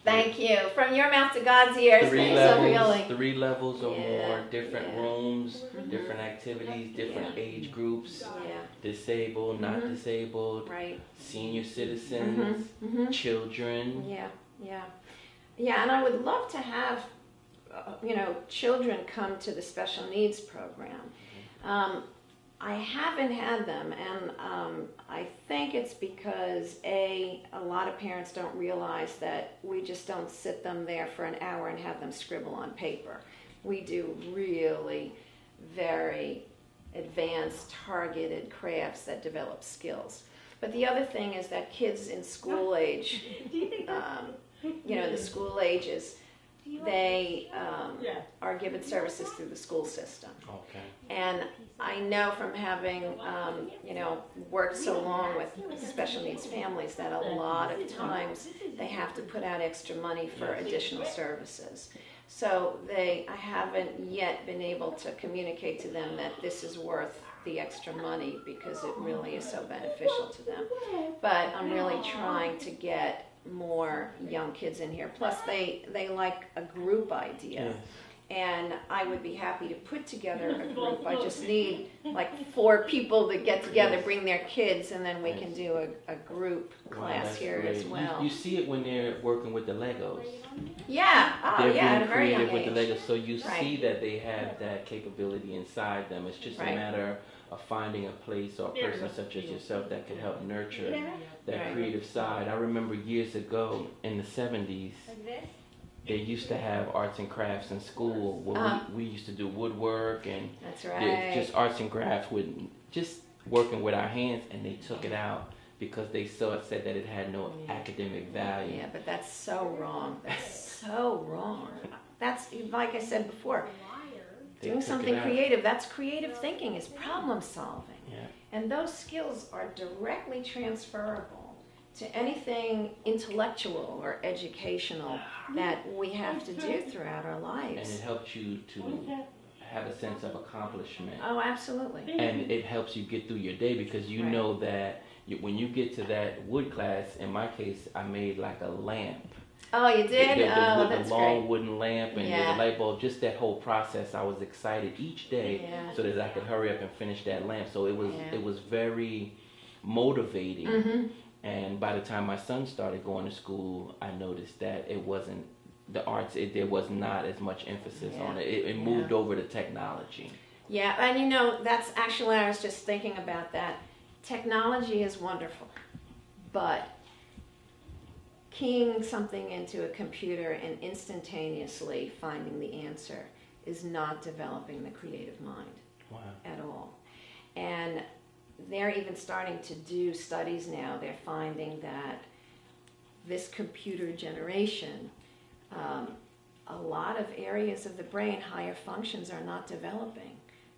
Thank you. From your mouth to God's ears. Three Thanks, levels, really. 3 levels or Yeah, more, different yeah. rooms, different activities, different age groups, Yeah, disabled, not disabled, right. senior citizens, children. Yeah, and I would love to have, children come to the special needs program. I haven't had them, and I think it's because, a lot of parents don't realize that we just don't sit them there for an hour and have them scribble on paper. We do really very advanced, targeted crafts that develop skills. But the other thing is that kids in school age, the school ages, they are given services through the school system. Okay. And I know from having, worked so long with special needs families that a lot of times they have to put out extra money for additional services. So I haven't yet been able to communicate to them that this is worth the extra money, because it really is so beneficial to them. But I'm really trying to get more young kids in here. Plus they like a group idea. Yes. And I would be happy to put together a group. I just need like 4 people that get together, bring their kids, and then we can do a group Wow, class that's here great. as well. You see it when they're working with the Legos. Yeah, They're at a being very young creative with age. the Legos, so you Right. see that they have that capability inside them. It's just a Right. matter of finding a place or a person such as yourself that can help nurture that Right. creative side. I remember years ago in the 70s, they used to have arts and crafts in school where we used to do woodwork and That's right. just arts and crafts with just working with our hands, and they took it out because they said that it had no academic value. Yeah, but that's so wrong. That's so wrong. That's, like I said before, They doing took something it out. creative. That's creative thinking, is problem solving. Yeah. And those skills are directly transferable to anything intellectual or educational that we have to do throughout our And lives. it helps you to have a sense of accomplishment. Oh, absolutely. And it helps you get through your day, because you Right. know that when you get to that wood class, in my case, I made like a lamp Oh, you did? Oh, The that's long great. wooden lamp and Yeah. the light bulb, just that whole process, I was excited each day Yeah. so that I could hurry up and finish that lamp. So Yeah. it was very motivating. Mm-hmm. And by the time my son started going to school, I noticed that it wasn't the arts. There was not as much emphasis on it. It moved over to technology. Yeah, and you know, that's actually, I was just thinking about that. Technology is wonderful, but keying something into a computer and instantaneously finding the answer is not developing the creative mind at all. And they're even starting to do studies now. They're finding that this computer generation, a lot of areas of the brain, higher functions, are not developing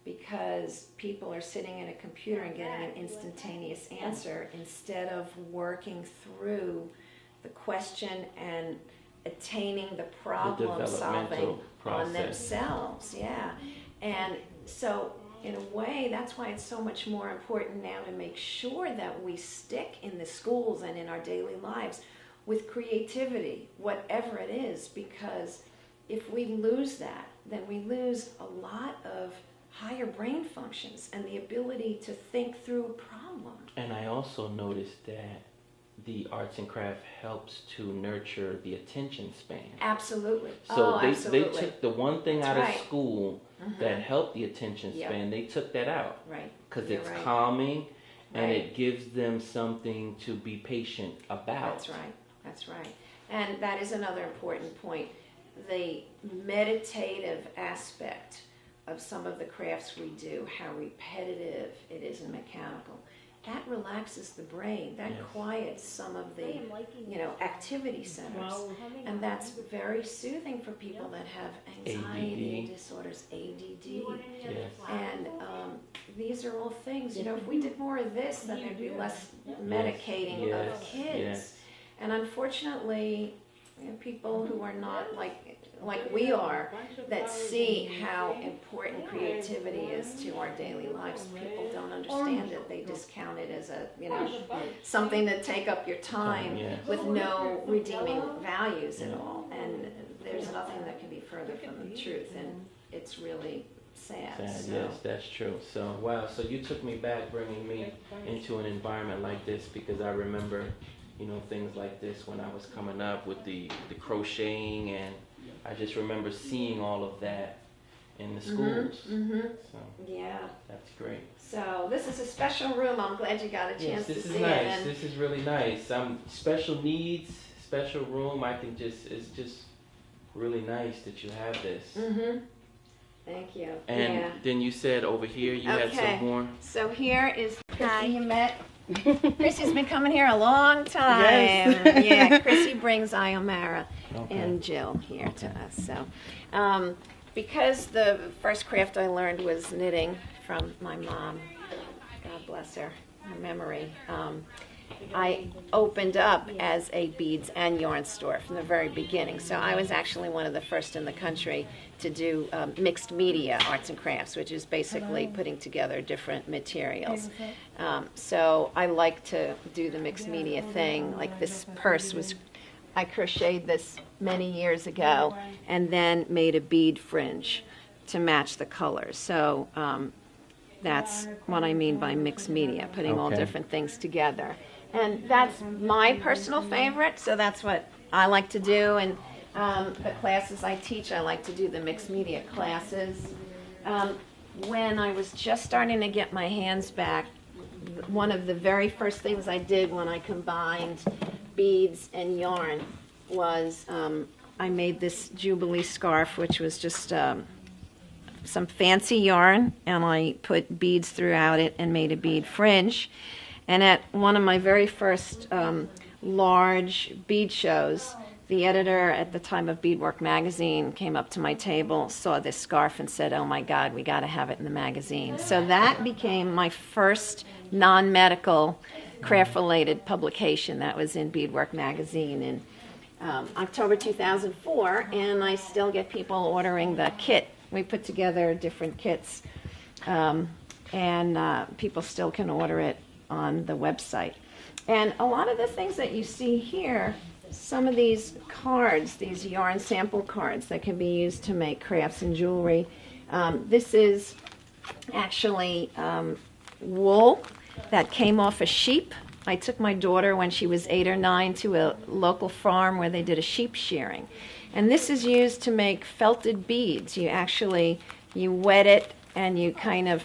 because people are sitting at a computer and getting an instantaneous answer instead of working through the question and attaining the problem solving on themselves. Yeah. And so in a way, that's why it's so much more important now to make sure that we stick in the schools and in our daily lives with creativity, whatever it is, because if we lose that, then we lose a lot of higher brain functions and the ability to think through a problem. And I also noticed that the arts and craft helps to nurture the attention span. Absolutely. So they absolutely. took the one thing out of right. school that helped the attention span, they took that out. Right. Because You're it's right. calming and Right. it gives them something to be patient about. That's right. That's right. And that is another important point. The meditative aspect of some of the crafts we do, how repetitive it is and mechanical, that relaxes the brain. That quiets some of the, activity centers. And that's very soothing for people that have anxiety disorders, ADD. Yes. And these are all things, if we did more of this, then there'd be less medicating of kids. Yes. And unfortunately, people who are not like we are, that see how important creativity is to our daily lives, people don't understand it. They discount it as something that take up your time with no redeeming values at all. And there's nothing that can be further from the truth. And it's really sad. So. Yes, that's true. So, wow. So you took me back, bringing me into an environment like this, because I remember, things like this when I was coming up with the crocheting, and I just remember seeing all of that in the schools. So, yeah, that's great. So this is a special room. I'm glad you got a chance to see it. This is nice. This is really nice. Special needs, special room. It's just really nice that you have this. Thank you. And then you said over here you had some more. So here is Chrissy you met. Chrissy's been coming here a long time. Yes. Yeah, Chrissy brings Iomara and Jill here to us. So, because the first craft I learned was knitting from my mom, God bless her memory, I opened up as a beads and yarn store from the very beginning. So I was actually one of the first in the country to do mixed media arts and crafts, which is basically putting together different materials. So I like to do the mixed media thing. Like this purse I crocheted this many years ago and then made a bead fringe to match the colors. So that's what I mean by mixed media, putting all different things together. And that's my personal favorite, so that's what I like to do. And the classes I teach, I like to do the mixed media classes. When I was just starting to get my hands back, one of the very first things I did when I combined beads and yarn was I made this Jubilee scarf, which was just some fancy yarn, and I put beads throughout it and made a bead fringe. And at one of my very first large bead shows, the editor at the time of Beadwork magazine came up to my table, saw this scarf, and said, "Oh my God, we got to have it in the magazine." So that became my first non-medical craft-related publication. That was in Beadwork magazine in October 2004, and I still get people ordering the kit. We put together different kits, and people still can order it on the website. And a lot of the things that you see here, some of these cards, these yarn sample cards that can be used to make crafts and jewelry. This is actually wool that came off a sheep. I took my daughter when she was 8 or 9 to a local farm where they did a sheep shearing. And this is used to make felted beads. You wet it and you kind of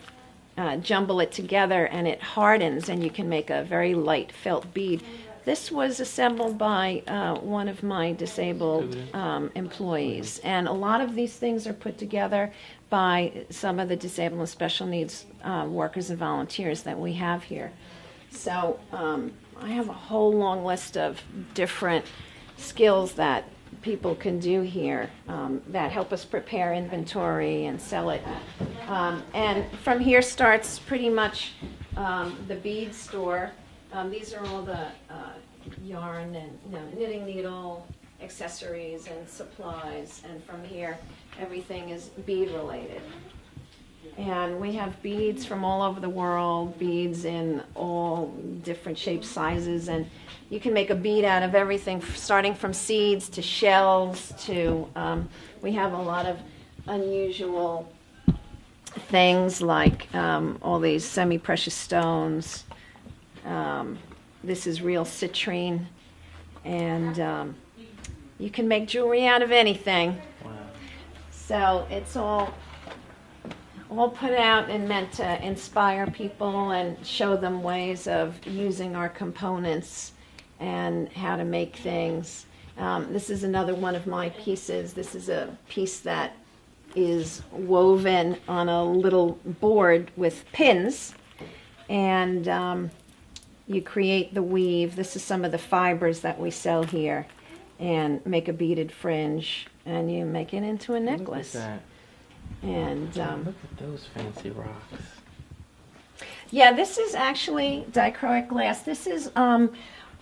jumble it together and it hardens and you can make a very light felt bead. This was assembled by one of my disabled employees, and a lot of these things are put together by some of the disabled and special needs workers and volunteers that we have here. So I have a whole long list of different skills that people can do here that help us prepare inventory and sell it. And from here starts pretty much the bead store. These are all the yarn and knitting needle, accessories and supplies, and from here everything is bead related. And we have beads from all over the world, beads in all different shapes, sizes, and you can make a bead out of everything, starting from seeds to shells to, we have a lot of unusual things like all these semi-precious stones. This is real citrine, and you can make jewelry out of anything. Wow. So it's all put out and meant to inspire people and show them ways of using our components and how to make things. This is another one of my pieces. This is a piece that is woven on a little board with pins, and you create the weave. This is some of the fibers that we sell here, and make a beaded fringe, and you make it into a necklace. Look at that. And Look at those fancy rocks. yeah, this is actually dichroic glass. This is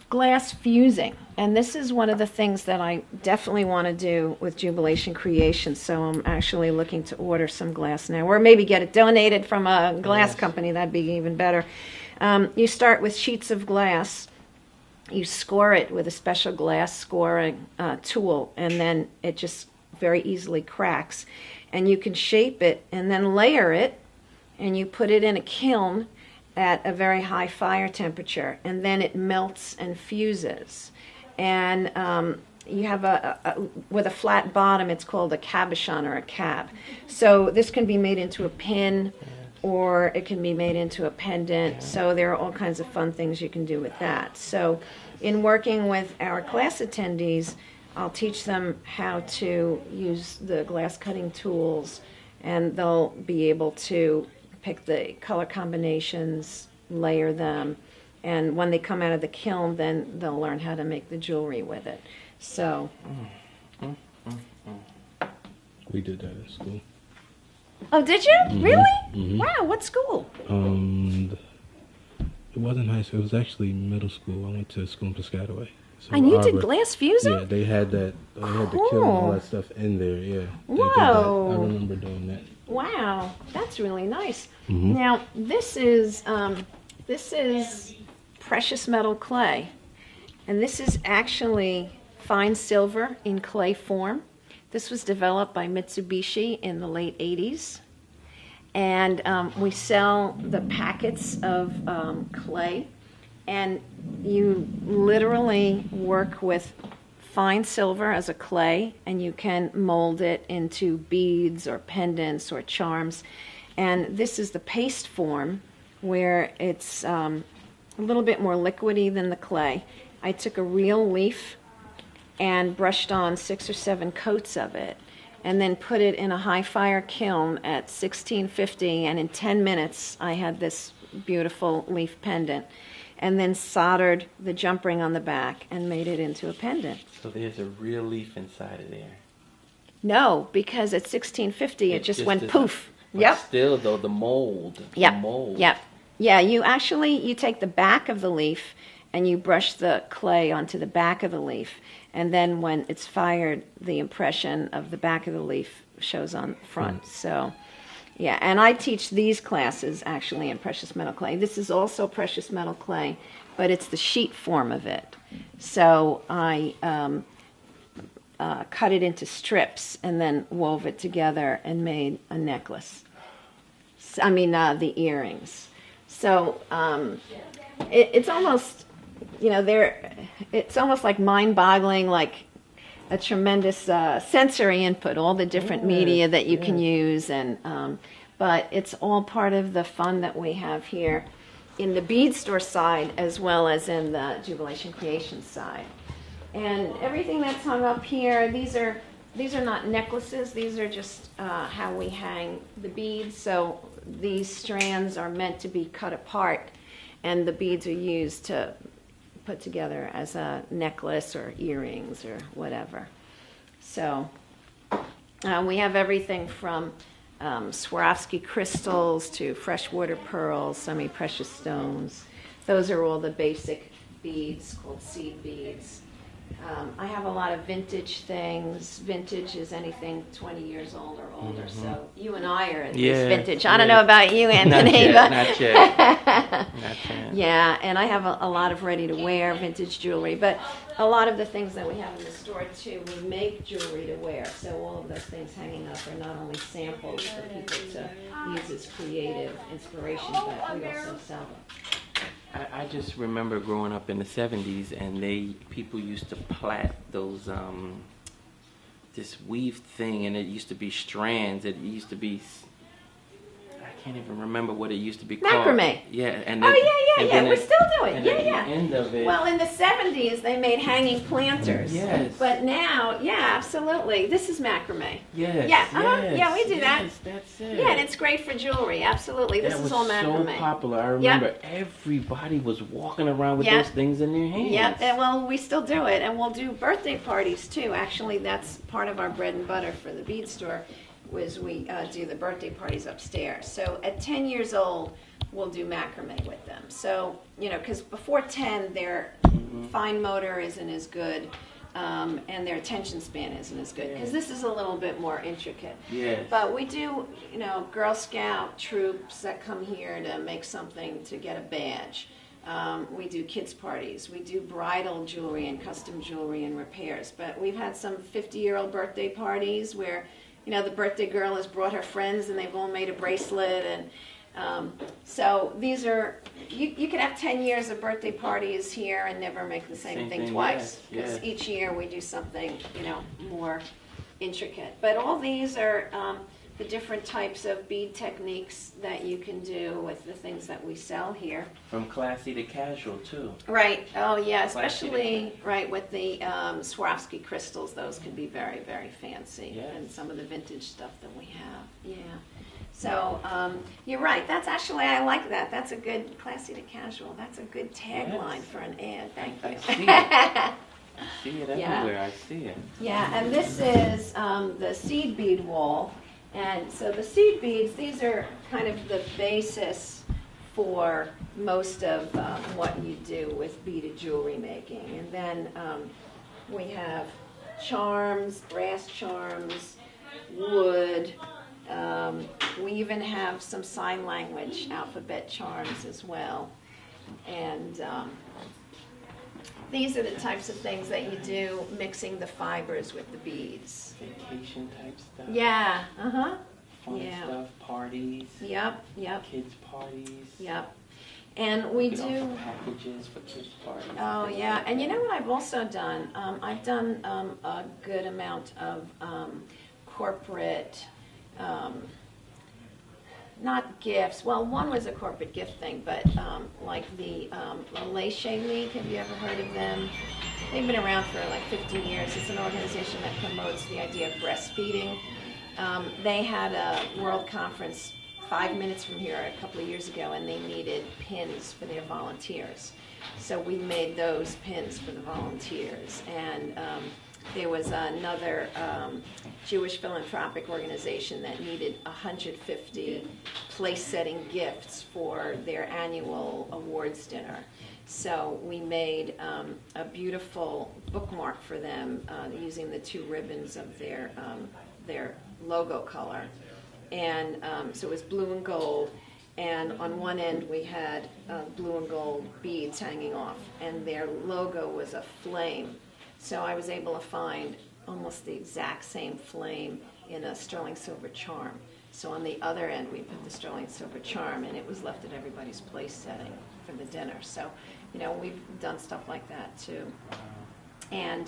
glass fusing, and this is one of the things that I definitely want to do with Jubilation Creations. So I'm actually looking to order some glass now, or maybe get it donated from a glass company. That'd be even better. You start with sheets of glass. You score it with a special glass scoring tool, and then it just very easily cracks. And you can shape it and then layer it, and you put it in a kiln at a very high fire temperature, and then it melts and fuses. And you have with a flat bottom, it's called a cabochon or a cab. So this can be made into a pin, or it can be made into a pendant. So there are all kinds of fun things you can do with that. So in working with our class attendees, I'll teach them how to use the glass cutting tools, and they'll be able to pick the color combinations, layer them, and when they come out of the kiln, then they'll learn how to make the jewelry with it. So we did that at school. oh, did you? Mm-hmm. Really? Mm-hmm. Wow, what school? It wasn't high school. It was actually middle school. I went to school in Piscataway. So And you did Arbor- glass fusing? Yeah, they had that. They had the kiln and all that stuff in there. Yeah. They did that. Whoa. I remember doing that. Wow, that's really nice. Mhm. Now this is precious metal clay, and this is actually fine silver in clay form. This was developed by Mitsubishi in the late 80s, and we sell the packets of clay, and you literally work with fine silver as a clay, and you can mold it into beads or pendants or charms. And this is the paste form, where it's a little bit more liquidy than the clay. I took a real leaf and brushed on 6 or 7 coats of it, and then put it in a high fire kiln at 1650, and in 10 minutes I had this beautiful leaf pendant, and then soldered the jump ring on the back and made it into a pendant. So there's a real leaf inside of there. No, because at 1650 it just went is poof. But Yep. still, though, the mold. Yep. The mold. Yep. Yeah, you take the back of the leaf and you brush the clay onto the back of the leaf, and then when it's fired, the impression of the back of the leaf shows on front. So Yeah, and I teach these classes actually in precious metal clay. This is also precious metal clay, but it's the sheet form of it. So I cut it into strips and then wove it together and made a necklace. The earrings. So it's almost, it's almost like mind-boggling, like a tremendous sensory input, all the different media that you can use, and but it's all part of the fun that we have here in the bead store side as well as in the Jubilation Creations side. And everything that's hung up here, these are not necklaces, these are just how we hang the beads. So these strands are meant to be cut apart, and the beads are used to put together as a necklace or earrings or whatever. So we have everything from Swarovski crystals to freshwater pearls, semi-precious stones. Those are all the basic beads called seed beads. I have a lot of vintage things. Vintage is anything 20 years old or older. So you and I are at least vintage. I don't know about you, Anthony. Not yet. Not yet. Yeah, and I have a lot of ready-to-wear vintage jewelry. But a lot of the things that we have in the store, too, we make jewelry to wear. So all of those things hanging up are not only samples for people to use as creative inspiration, but we also sell them. I just remember growing up in the 70s, and people used to plait those this weave thing, and it used to be strands. It used to be, I can't even remember what it used to be called. Macrame. Yeah, and then, we still do it. And Yeah, at yeah. the end of it. Well, in the 70s, they made hanging planters. Yes. But now, yeah, absolutely. This is macrame. Yes. Yeah, yes, yeah, we do that. Yes, that's it. Yeah, and it's great for jewelry. Absolutely. This is all macrame. That was so popular. I remember everybody was walking around with those things in their hands. Yeah, and well, we still do it. And we'll do birthday parties, too. Actually, that's part of our bread and butter for the bead store, was we do the birthday parties upstairs. So at 10 years old, we'll do macrame with them. So, because before 10, their fine motor isn't as good, and their attention span isn't as good, because this is a little bit more intricate. Yes. But we do, Girl Scout troops that come here to make something to get a badge. We do kids parties. We do bridal jewelry and custom jewelry and repairs. But we've had some 50-year-old birthday parties where the birthday girl has brought her friends and they've all made a bracelet. And so these are, you could have 10 years of birthday parties here and never make the same thing twice. Because each year we do something, more intricate. But all these are the different types of bead techniques that you can do with the things that we sell here. From classy to casual, too. Right. Oh, yeah. Especially, with the Swarovski crystals. Those can be very, very fancy. Yes. And some of the vintage stuff that we have. Yeah. So, you're right. That's actually, I like that. That's a good classy to casual. That's a good tagline for an ad. Thank you. I see it. I see it everywhere. I see it. Yeah, and this is the seed bead wall. And so the seed beads, these are kind of the basis for most of what you do with beaded jewelry making. And then we have charms, brass charms, wood. We even have some sign language alphabet charms as well. And these are the types of things that you do, mixing the fibers with the beads. Vacation type stuff. Yeah, Fun stuff, parties. Yep. Kids parties. Yep. And we do offer packages for kids parties. Oh, yeah. And you know what I've also done? I've done a good amount of corporate, not gifts. Well, one was a corporate gift thing, but like the Jubilation League. Have you ever heard of them? They've been around for like 15 years. It's an organization that promotes the idea of breastfeeding. They had a world conference 5 minutes from here a couple of years ago, and they needed pins for their volunteers. So we made those pins for the volunteers. And there was another Jewish philanthropic organization that needed 150 place-setting gifts for their annual awards dinner. So we made a beautiful bookmark for them using the two ribbons of their logo color. And so it was blue and gold. And on one end we had blue and gold beads hanging off, and their logo was a flame. So I was able to find almost the exact same flame in a sterling silver charm. So on the other end we put the sterling silver charm, and it was left at everybody's place setting for the dinner. So, you know, we've done stuff like that too. And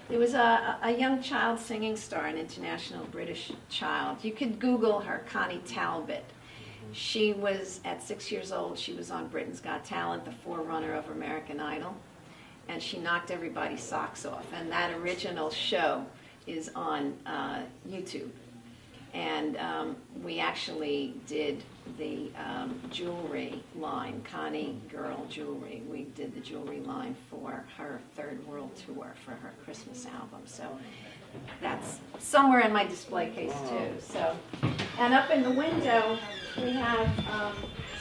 there was a young child singing star, an international British child. You could Google her, Connie Talbot. She was, at 6 years old, she was on Britain's Got Talent, the forerunner of American Idol, and she knocked everybody's socks off. And that original show is on YouTube. And we actually did the jewelry line, Connie Girl Jewelry. We did the jewelry line for her Third World Tour for her Christmas album. So that's somewhere in my display case too. So, and up in the window we have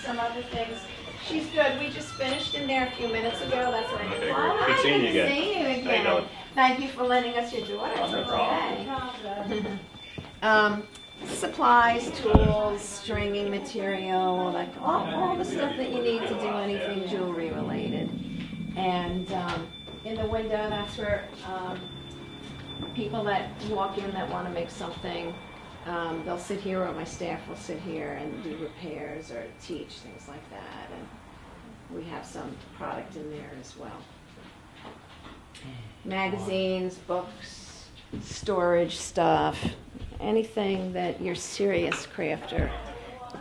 some other things. She's good. We just finished in there a few minutes ago. That's what I did. Oh, Good seeing you again. Seeing you again. How you doing? Thank you for lending us your daughter. No problem. Okay. Supplies, tools, stringing material, all the stuff that you need to do anything jewelry related. And in the window, that's where people that walk in that want to make something, they'll sit here, or my staff will sit here and do repairs or teach, things like that. And we have some product in there as well. Magazines, books, storage stuff, anything that your serious crafter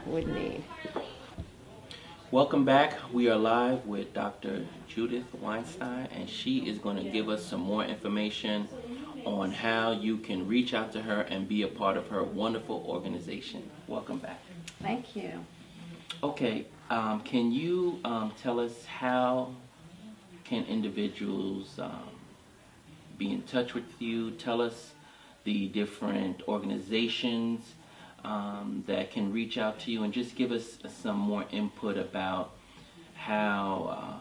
would need. Welcome back. We are live with Dr. Judith Weinstein, and she is going to give us some more information on how you can reach out to her and be a part of her wonderful organization. Welcome back. Thank you. Okay, can you tell us how can individuals be in touch with you? Tell us the different organizations that can reach out to you, and just give us some more input about how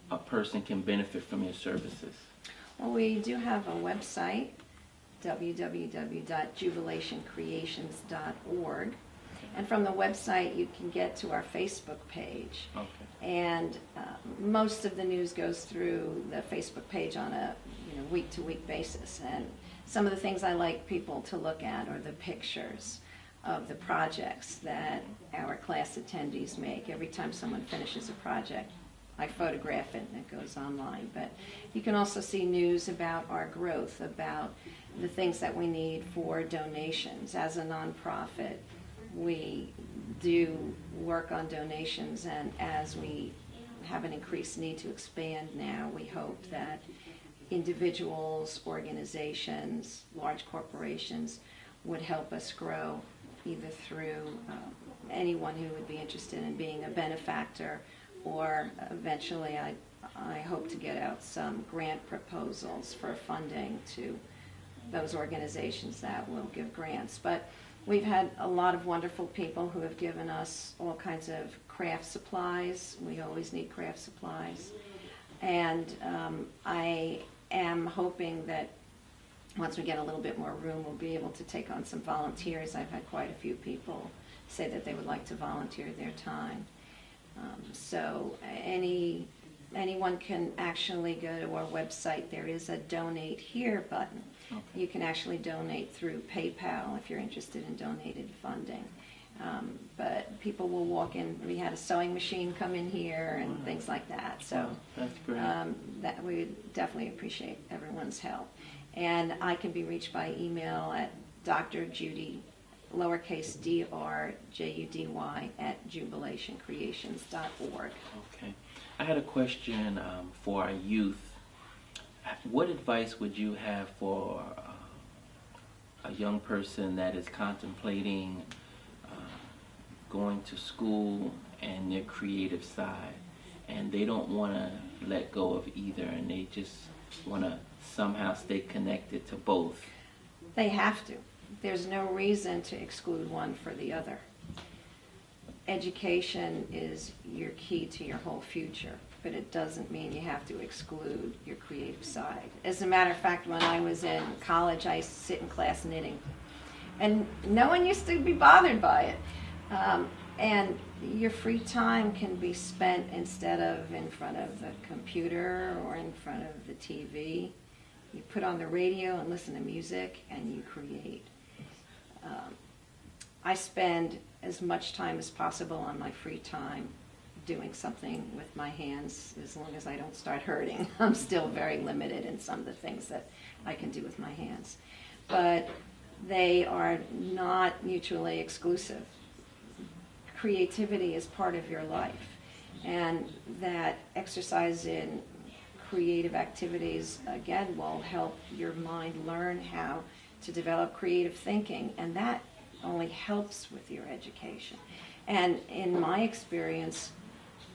a person can benefit from your services. Well, we do have a website, www.jubilationcreations.org. And from the website, you can get to our Facebook page. Okay. And most of the news goes through the Facebook page on a week-to-week basis. And some of the things I like people to look at are the pictures of the projects that our class attendees make. Every time someone finishes a project, I photograph it and it goes online. But you can also see news about our growth, about the things that we need for donations. As a nonprofit, we do work on donations, and as we have an increased need to expand now, we hope that individuals, organizations, large corporations would help us grow, either through anyone who would be interested in being a benefactor, or eventually I hope to get out some grant proposals for funding to those organizations that will give grants. But we've had a lot of wonderful people who have given us all kinds of craft supplies. We always need craft supplies. And I am hoping that once we get a little bit more room, we'll be able to take on some volunteers. I've had quite a few people say that they would like to volunteer their time. So anyone can actually go to our website. There is a Donate Here button. Okay. You can actually donate through PayPal if you're interested in donated funding. But people will walk in. We had a sewing machine come in here and things like that. So that's great. That we would definitely appreciate everyone's help. And I can be reached by email at Dr. Judy, lowercase drjudy at jubilationcreations.org. Okay. I had a question for our youth. What advice would you have for a young person that is contemplating going to school and their creative side, and they don't want to let go of either, and they just want to somehow stay connected to both? They have to. There's no reason to exclude one for the other. Education is your key to your whole future, but it doesn't mean you have to exclude your creative side. As a matter of fact, when I was in college, I used to sit in class knitting. And no one used to be bothered by it. And your free time can be spent instead of in front of the computer or in front of the TV. You put on the radio and listen to music and you create. I spend as much time as possible on my free time doing something with my hands, as long as I don't start hurting. I'm still very limited in some of the things that I can do with my hands. But they are not mutually exclusive. Creativity is part of your life, and that exercise in creative activities, again, will help your mind learn how to develop creative thinking, and that only helps with your education. And in my experience,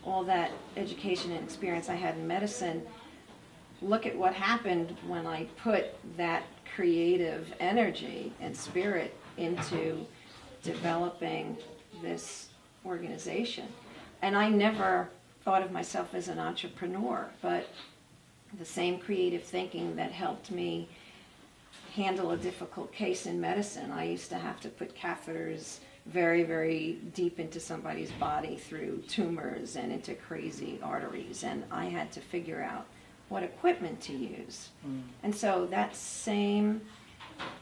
all that education and experience I had in medicine, look at what happened when I put that creative energy and spirit into developing this organization. And I never thought of myself as an entrepreneur, but the same creative thinking that helped me handle a difficult case in medicine. I used to have to put catheters very, very deep into somebody's body through tumors and into crazy arteries, and I had to figure out what equipment to use. And so that same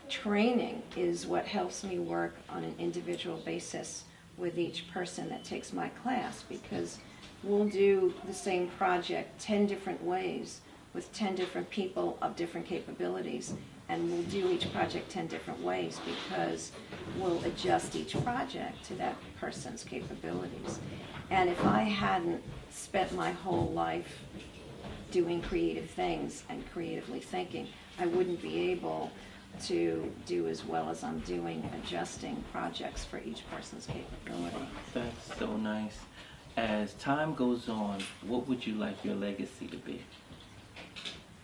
training is what helps me work on an individual basis with each person that takes my class, because we'll do the same project 10 different ways with 10 different people of different capabilities, and we'll do each project 10 different ways because we'll adjust each project to that person's capabilities. And if I hadn't spent my whole life doing creative things and creatively thinking, I wouldn't be able to do as well as I'm doing, adjusting projects for each person's capability. That's so nice. As time goes on, what would you like your legacy to be?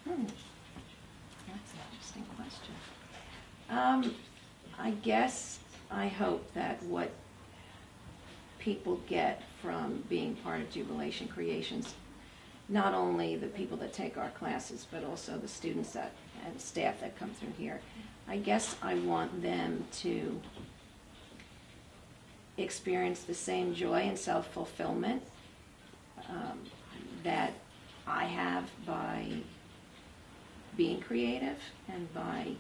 That's an interesting question. I guess I hope that what people get from being part of Jubilation Creations, not only the people that take our classes, but also the students that and staff that come through here, I guess I want them to experience the same joy and self-fulfillment that I have by being creative and by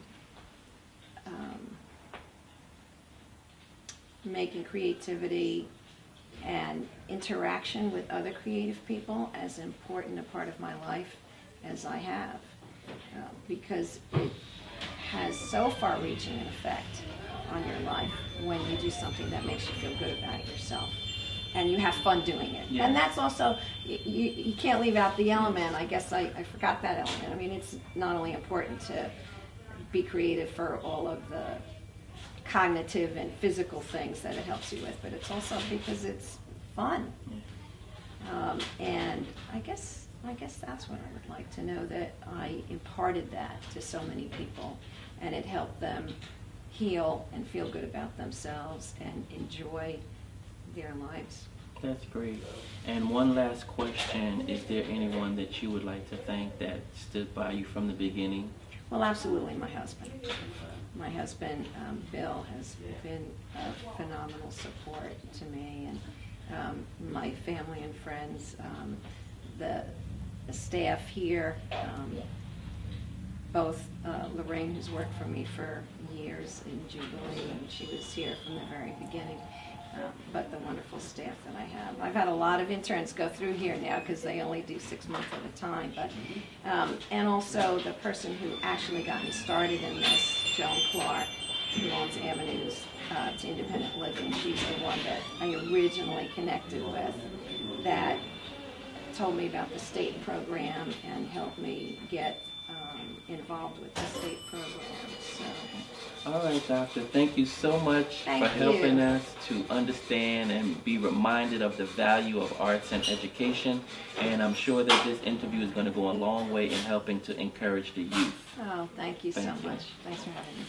making creativity and interaction with other creative people as important a part of my life as I have, because it has so far-reaching an effect on your life when you do something that makes you feel good about yourself and you have fun doing it. Yeah. And that's also, you can't leave out the element. I guess I forgot that element. I mean, it's not only important to be creative for all of the cognitive and physical things that it helps you with, but it's also because it's fun. And I guess that's what I would like to know, that I imparted that to so many people, and it helped them heal and feel good about themselves and enjoy their lives. That's great. And one last question, is there anyone that you would like to thank that stood by you from the beginning? Well, absolutely my husband. My husband, Bill, has been a phenomenal support to me, and my family and friends, the staff here, both Lorraine, who's worked for me for years in Jubilee, and she was here from the very beginning, but the wonderful staff that I have. I've had a lot of interns go through here now because they only do 6 months at a time, but and also the person who actually got me started in this, Joan Clark, who owns Avenues to Independent Living. She's the one that I originally connected with, that told me about the state program and helped me get involved with the state program. So. All right, Doctor. Thank you so much for helping us to understand and be reminded of the value of arts and education. And I'm sure that this interview is going to go a long way in helping to encourage the youth. Oh, thank you so much. Thanks for having me.